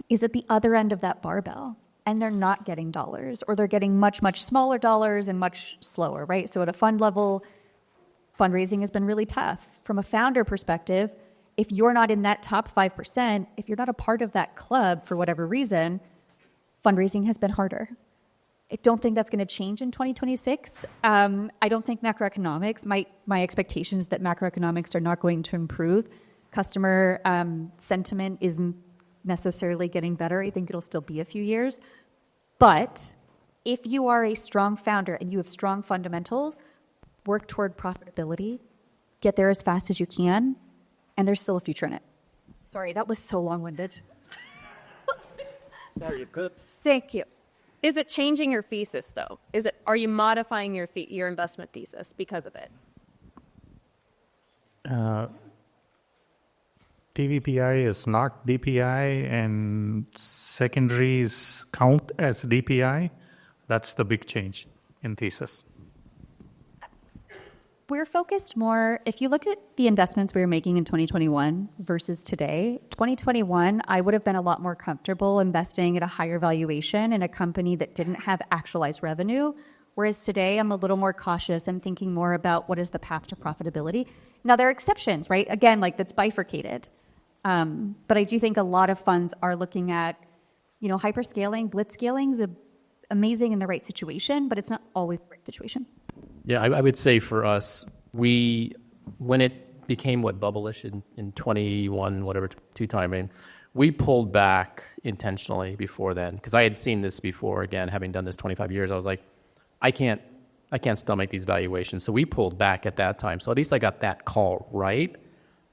is at the other end of that barbell, and they're not getting dollars, or they're getting much, much smaller dollars and much slower, right? So at a fund level, fundraising has been really tough. From a founder perspective, if you're not in that top 5%, if you're not a part of that club for whatever reason, fundraising has been harder. I don't think that's going to change in 2026. I don't think macroeconomics, my expectation is that macroeconomics are not going to improve. Customer sentiment isn't necessarily getting better. I think it'll still be a few years. But if you are a strong founder and you have strong fundamentals, work toward profitability, get there as fast as you can, and there's still a future in it. Sorry, that was so long-winded. Very good. Thank you. Is it changing your thesis, though? Are you modifying your investment thesis because of it? TVPI is not DPI, and secondaries count as DPI. That's the big change in thesis. We're focused more, if you look at the investments we were making in 2021 versus today, 2021, I would have been a lot more comfortable investing at a higher valuation in a company that didn't have actualized revenue, whereas today I'm a little more cautious. I'm thinking more about what is the path to profitability. Now, there are exceptions, right? Again, like that's bifurcated. But I do think a lot of funds are looking at, hyperscaling, blitzscaling is amazing in the right situation, but it's not always the right situation. Yeah, I would say for us, when it became bubble-ish in 21, whatever, two timing, we pulled back intentionally before then because I had seen this before. Again, having done this 25 years, I was like, I can't stomach these valuations. So we pulled back at that time. So at least I got that call right.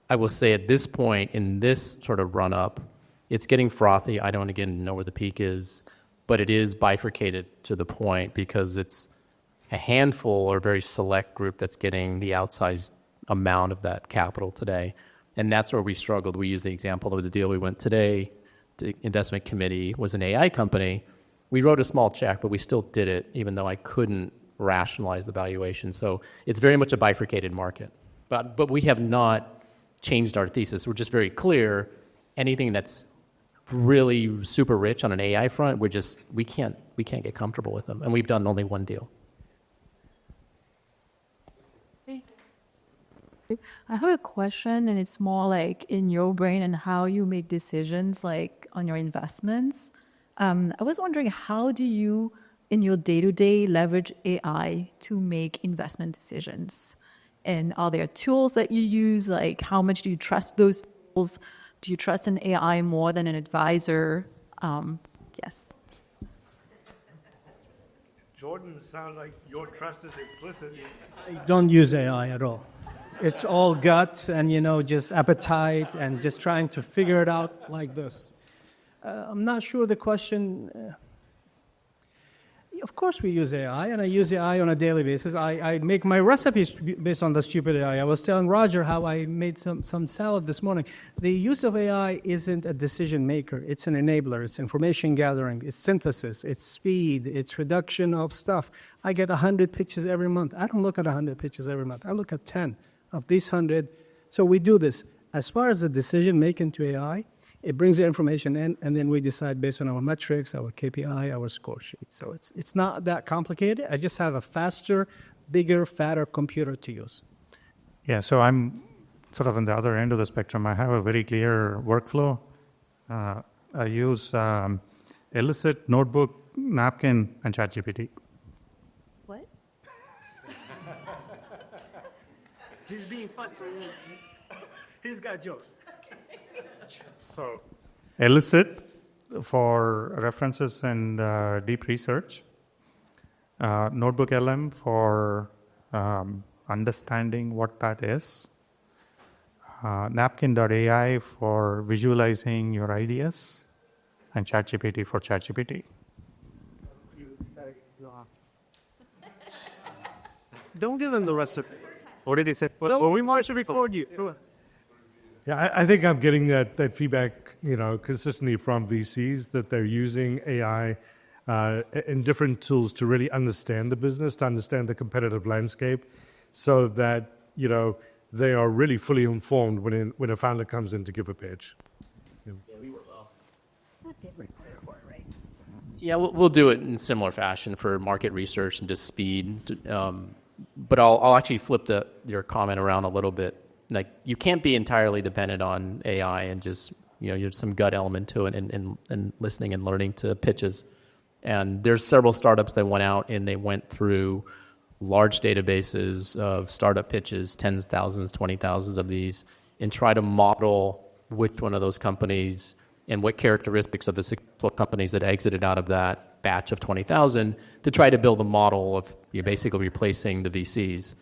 I will say at this point in this sort of run-up, it's getting frothy. I don't again know where the peak is, but it is bifurcated to the point because it's a handful or very select group that's getting the outsized amount of that capital today. And that's where we struggled. We used the example of the deal we went today. The investment committee was an AI company. We wrote a small check, but we still did it, even though I couldn't rationalize the valuation. So it's very much a bifurcated market. But we have not changed our thesis. We're just very clear. Anything that's really super rich on an AI front, we can't get comfortable with them. And we've done only one deal. I have a question, and it's more like in your brain and how you make decisions like on your investments. I was wondering, how do you, in your day-to-day, leverage AI to make investment decisions? And are there tools that you use? Like, how much do you trust those tools? Do you trust an AI more than an advisor? Yes. Jordan, sounds like your trust is implicit. I don't use AI at all. It's all guts and, just appetite and just trying to figure it out like this. I'm not sure the question. Of course we use AI, and I use AI on a daily basis. I make my recipes based on the stupid AI. I was telling Roger how I made some salad this morning. The use of AI isn't a decision maker. It's an enabler. It's information gathering. It's synthesis. It's speed. It's reduction of stuff. I get 100 pitches every month. I don't look at 100 pitches every month. I look at 10 of these 100. So we do this. As far as the decision making to AI, it brings the information in, and then we decide based on our metrics, our KPI, our score sheet. So it's not that complicated. I just have a faster, bigger, fatter computer to use. Yeah, so I'm sort of on the other end of the spectrum. I have a very clear workflow. I use Elicit, Notebook, Napkin, and ChatGPT. What? He's being fussy. He's got jokes. So, Elicit for references and deep research. Notebook LM for understanding what that is. Napkin.ai for visualizing your ideas. And ChatGPT for ChatGPT. Don't give them the recipe. What did he say? Well, we want to record you. Yeah, I think I'm getting that feedback, consistently from VCs that they're using AI and different tools to really understand the business, to understand the competitive landscape, so that they are really fully informed when a founder comes in to give a pitch. Yeah, we'll do it in similar fashion for market research and just speed. But I'll actually flip your comment around a little bit. Like, you can't be entirely dependent on AI and just, there's some gut element to it and listening and learning to pitches. And there's several startups that went out and they went through large databases of startup pitches, tens, thousands, 20,000s of these, and try to model which one of those companies and what characteristics of the successful companies that exited out of that batch of 20,000 to try to build a model of basically replacing the VCs.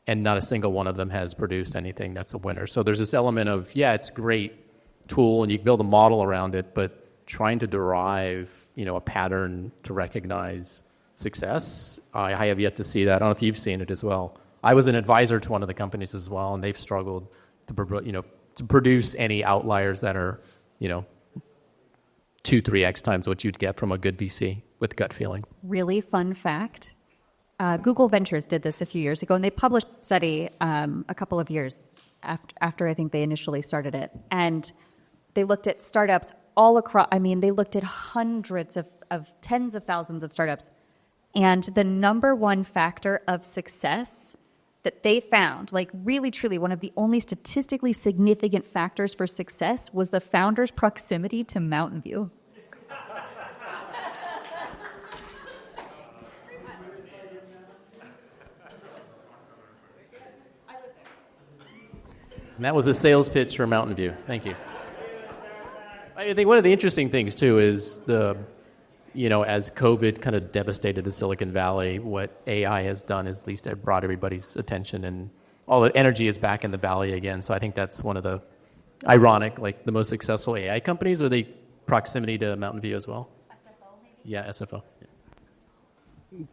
And not a single one of them has produced anything that's a winner. So there's this element of, it's a great tool and you can build a model around it, but trying to derive, a pattern to recognize success, I have yet to see that. I don't know if you've seen it as well. I was an advisor to one of the companies as well, and they've struggled to produce any outliers that are, 2-3x times what you'd get from a good VC with gut feeling. Really fun fact. Google Ventures did this a few years ago, and they published a study a couple of years after I think they initially started it. And they looked at startups all across, they looked at hundreds of tens of thousands of startups. And the number one factor of success that they found, like really, truly one of the only statistically significant factors for success, was the founder's proximity to Mountain View. And that was a sales pitch for Mountain View. Thank you. I think one of the interesting things, too, is as COVID kind of devastated the Silicon Valley, what AI has done is at least it brought everybody's attention, and all the energy is back in the valley again. So I think that's one of the ironic, the most successful AI companies are the proximity to Mountain View as well. SFO, maybe? Yeah, SFO. Yeah.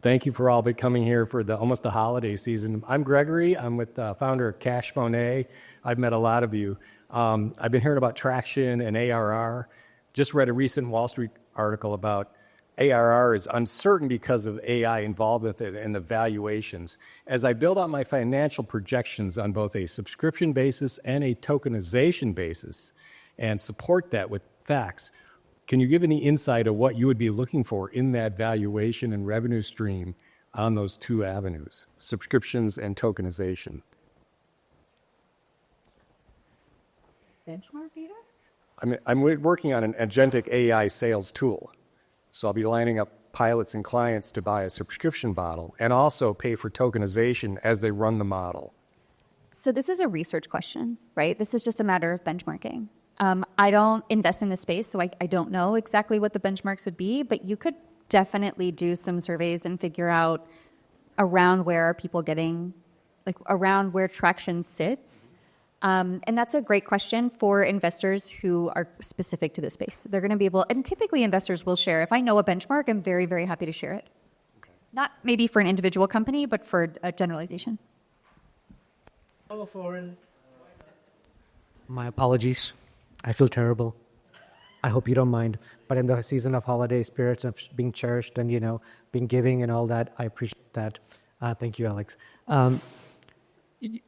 Thank you for all coming here for almost the holiday season. I'm Gregory. I'm with the founder of Cash Monet. I've met a lot of you. I've been hearing about traction and ARR. Just read a recent Wall Street article about ARR is uncertain because of AI involvement and the valuations. As I build out my financial projections on both a subscription basis and a tokenization basis and support that with facts, can you give any insight of what you would be looking for in that valuation and revenue stream on those two avenues, subscriptions and tokenization? Benchmark data? I'm working on an agentic AI sales tool. So I'll be lining up pilots and clients to buy a subscription model and also pay for tokenization as they run the model. So this is a research question, right? This is just a matter of benchmarking. I don't invest in this space, so I don't know exactly what the benchmarks would be, but you could definitely do some surveys and figure out around where are people getting, around where traction sits. And that's a great question for investors who are specific to this space. They're going to be able, and typically investors will share. If I know a benchmark, I'm very, very happy to share it. Not maybe for an individual company, but for a generalization. My apologies. I feel terrible. I hope you don't mind. But in the season of holiday spirits of being cherished and, being giving and all that, I appreciate that. Thank you, Alex.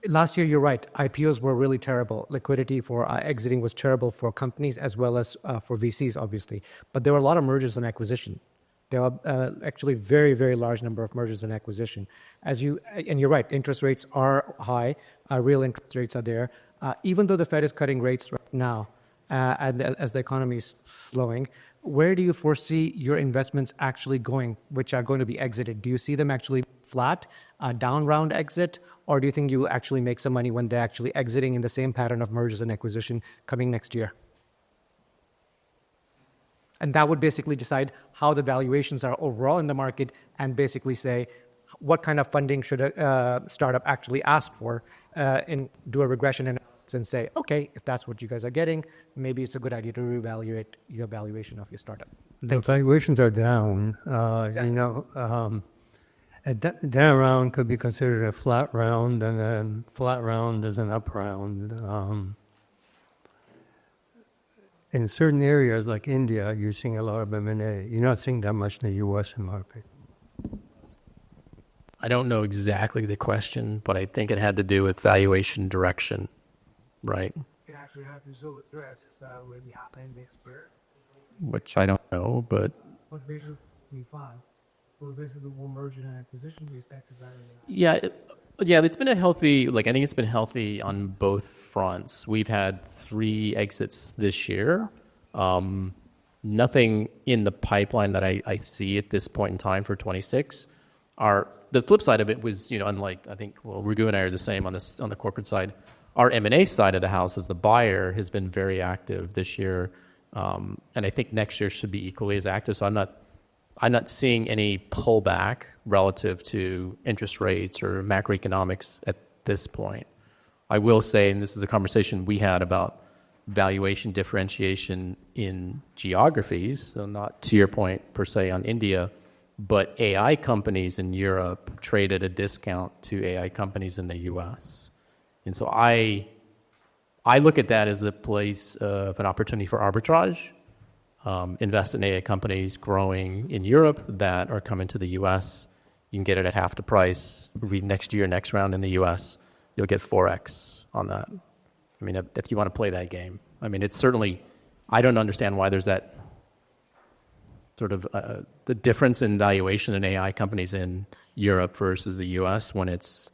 Last year, you're right. IPOs were really terrible. Liquidity for exiting was terrible for companies as well as for VCs, obviously. But there were a lot of mergers and acquisition. There are actually very, very large number of mergers and acquisition. And you're right, interest rates are high. Real interest rates are there. Even though the Fed is cutting rates right now, and as the economy is slowing, where do you foresee your investments actually going, which are going to be exited? Do you see them actually flat, down round exit, or do you think you'll actually make some money when they're actually exiting in the same pattern of mergers and acquisition coming next year? And that would basically decide how the valuations are overall in the market and basically say what kind of funding should a startup actually ask for and do a regression analysis and say, okay, if that's what you guys are getting, maybe it's a good idea to reevaluate your valuation of your startup. The valuations are down. That round could be considered a flat round, and then flat round is an up round. In certain areas like India, you're seeing a lot of M&A. You're not seeing that much in the U.S. market. I don't know exactly the question, but I think it had to do with valuation direction, right? It actually had to do with dress. It's not really happening this year. Which I don't know, but But basically, we find. Well, basically, we're merging and acquisition. We expect to value. yeah, it's been a healthy. I think it's been healthy on both fronts. We've had 3 exits this year. Nothing in the pipeline that I see at this point in time for 26. The flip side of it was, unlike I think, Raghu and I are the same on the corporate side. Our M&A side of the house, as the buyer, has been very active this year, and I think next year should be equally as active. So I'm not seeing any pullback relative to interest rates or macroeconomics at this point. I will say, and this is a conversation we had about valuation differentiation in geographies, so not to your point per se on India, but AI companies in Europe trade at a discount to AI companies in the US. And so I look at that as a place of an opportunity for arbitrage. Invest in AI companies growing in Europe that are coming to the U.S. You can get it at half the price. Next round in the U.S., you'll get 4x on that. I mean, if you want to play that game. I mean, it's certainly, I don't understand why there's that sort of the difference in valuation in AI companies in Europe versus the U.S. when it's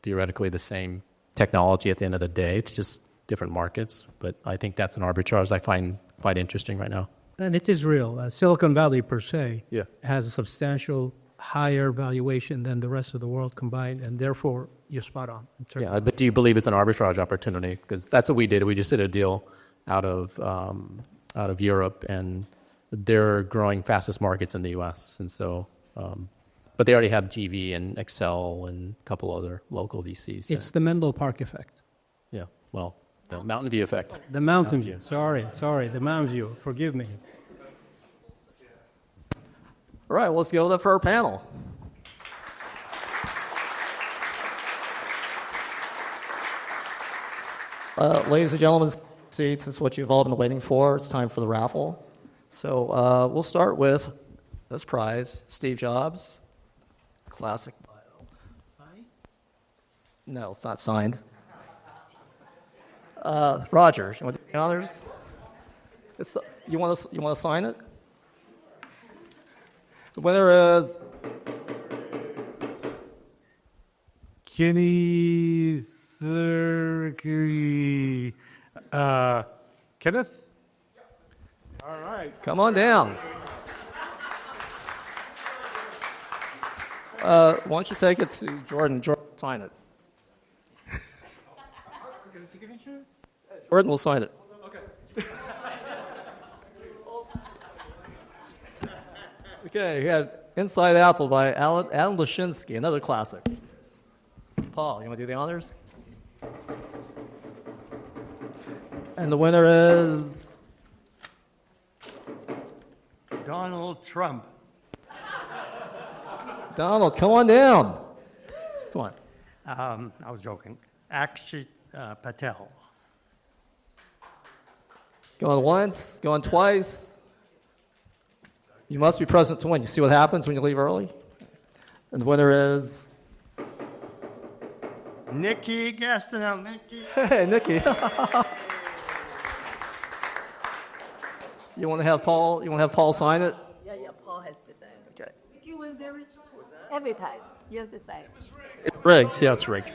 theoretically the same technology at the end of the day. It's just different markets. But I think that's an arbitrage I find quite interesting right now. And it is real. Silicon Valley per se has a substantial higher valuation than the rest of the world combined, and therefore you're spot on. Yeah, but do you believe it's an arbitrage opportunity? Because that's what we did. We just did a deal out of Europe, and they're growing fastest markets in the U.S. And so, but they already have GV and Excel and a couple other local VCs. It's the Menlo Park effect. Yeah, well, the Mountain View effect. The Mountain View. Sorry, the Mountain View. Forgive me. All right, let's go for our panel. Ladies and gentlemen, seats is what you've all been waiting for. It's time for the raffle. So we'll start with this prize, Steve Jobs, classic bio. Signed? No, it's not signed. Roger, you want to do the honors? You want to sign it? The winner is Kenny Thurkery. Kenneth? All right. Come on down. Why don't you take it to Jordan? Jordan, sign it. Jordan will sign it. Okay, we had Inside Apple by Alan Lashinsky, another classic. Paul, you want to do the honors? And the winner is Donald Trump. Donald, come on down. Come on. I was joking. Akshit Patel. Going once, going twice. You must be present to win. You see what happens when you leave early? And the winner is... Nikki Gastonel. Nikki. Hey, Nikki. You want to have Paul sign it? Yeah, Paul has to say. Okay. You was every place. You have to say. It's rigged. Yeah, it's rigged.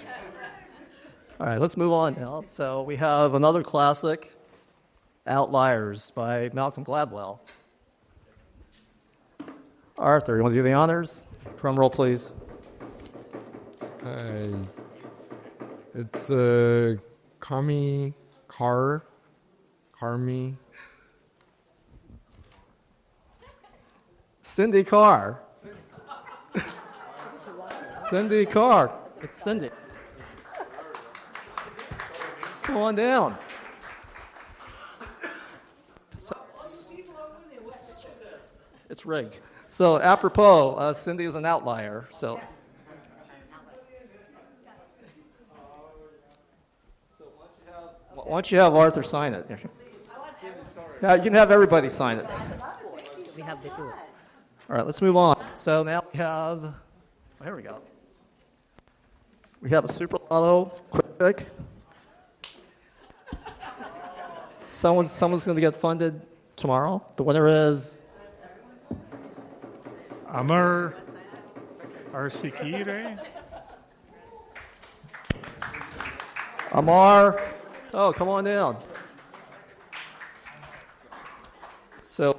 All right, let's move on now. So we have another classic, Outliers by Malcolm Gladwell. Arthur, you want to do the honors? Drum roll, please. It's Carmi. Cindy Carr. Cindy Carr. It's Cindy. Come on down. It's rigged. So apropos, Cindy is an outlier. So. Why don't you have Arthur sign it? Yeah, you can have everybody sign it. We have the two. All right, let's move on. So now we have, here we go. We have a Super Lotto quick pick. Someone's going to get funded tomorrow. The winner is Amar Arsikire. Amar. Oh, come on down. So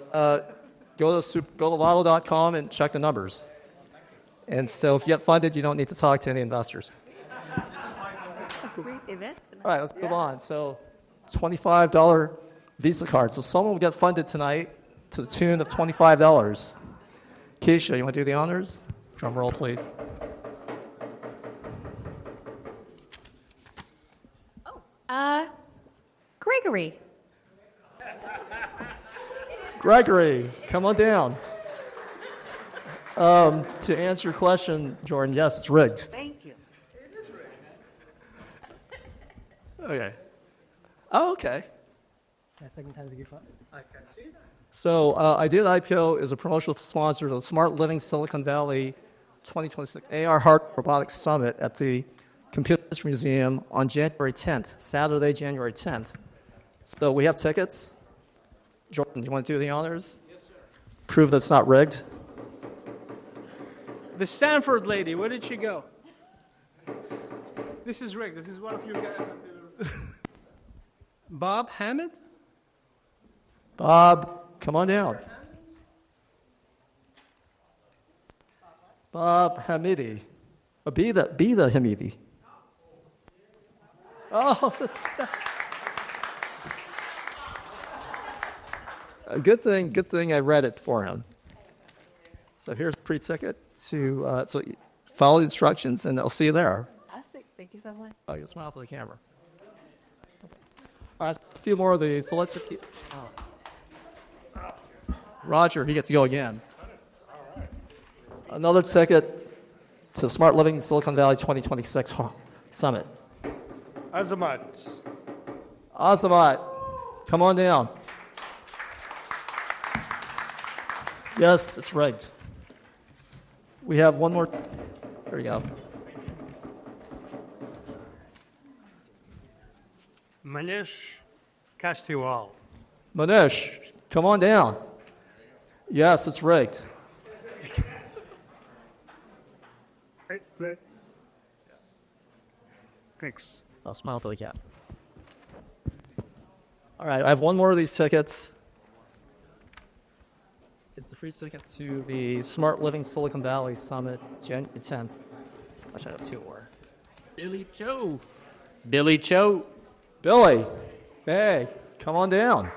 go to lotto.com and check the numbers. And so if you get funded, you don't need to talk to any investors. Great event. All right, let's move on. So $25 Visa card. So someone will get funded tonight to the tune of $25. Keshia, you want to do the honors? Drum roll, please. Gregory. Gregory, come on down. To answer your question, Jordan, yes, it's rigged. Thank you. Okay. Oh, okay. Second time to give up. I can see that. So Ideal IPO is a promotional sponsor of the Smart Living Silicon Valley 2026 AR Heart Robotics Summit at the Computer History Museum on January 10th, Saturday, January 10th. So we have tickets. Jordan, do you want to do the honors? Yes, sir. Prove that it's not rigged. The Stanford lady, where did she go? This is rigged. This is one of you guys. Bob Hammond? Bob, come on down. Bob Hamidi. Be the Hamidi. Oh, good thing I read it for him. So here's a pre-ticket to so follow the instructions, and I'll see you there. Fantastic. Thank you so much. Oh, you smile to the camera. All right, a few more of these. So let's keep. Roger, he gets to go again. Another ticket to Smart Living Silicon Valley 2026 Summit. Azamat, come on down. Yes, it's rigged. We have one more. There we go. Manish Castiwal. Manish, come on down. Yes, it's rigged. Thanks. I'll smile to the cat. All right, I have one more of these tickets. It's the free ticket to the Smart Living Silicon Valley Summit, January 10th. Actually, I have two more. Billy Cho. Billy Cho. Billy, hey, come on down.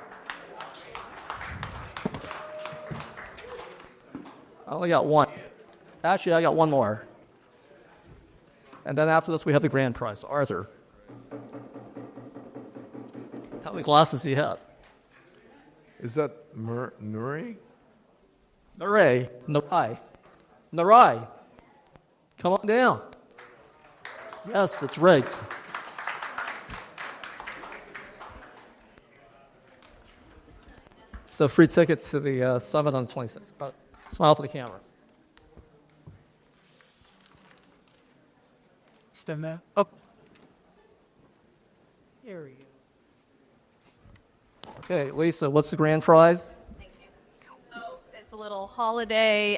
I only got one. Actually, I got one more. And then after this, we have the grand prize. Arthur. How many glasses do you have? Is that Nuri? Narai. Come on down. Yes, it's rigged. So free tickets to the summit on the 26th. Smile for the camera. Stand there. Up. Here we go. Okay, Lisa, what's the grand prize? Oh, it's a little holiday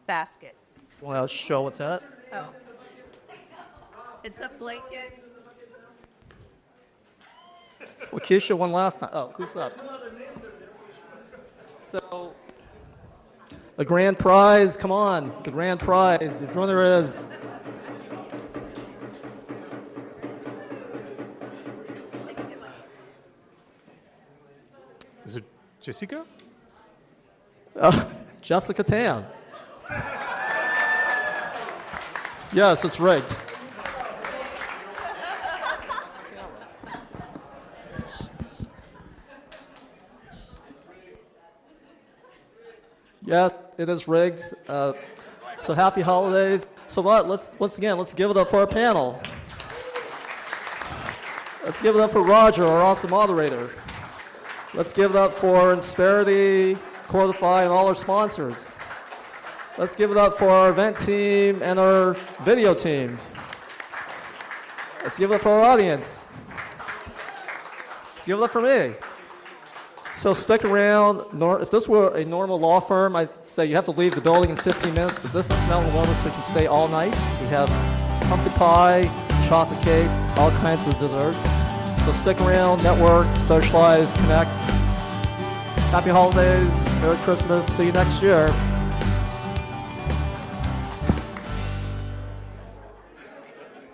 basket. Want to show what's in it? Oh. It's a blanket. Well, Keshia won last time. Oh, who's up? So, the grand prize, come on, the grand prize, the winner is... Is it Jessica? Jessica Tam. Yes, it's rigged. Yes, it is rigged. So happy holidays. So what? Let's give it up for our panel. Let's give it up for Roger, our awesome moderator. Let's give it up for Insperity, Cordify, and all our sponsors. Let's give it up for our event team and our video team. Let's give it up for our audience. Let's give it up for me. So stick around. If this were a normal law firm, I'd say you have to leave the building in 15 minutes, but this is Snell and Wilmer, so you can stay all night. We have pumpkin pie, chocolate cake, all kinds of desserts. So stick around, network, socialize, connect. Happy holidays, Merry Christmas, see you next year.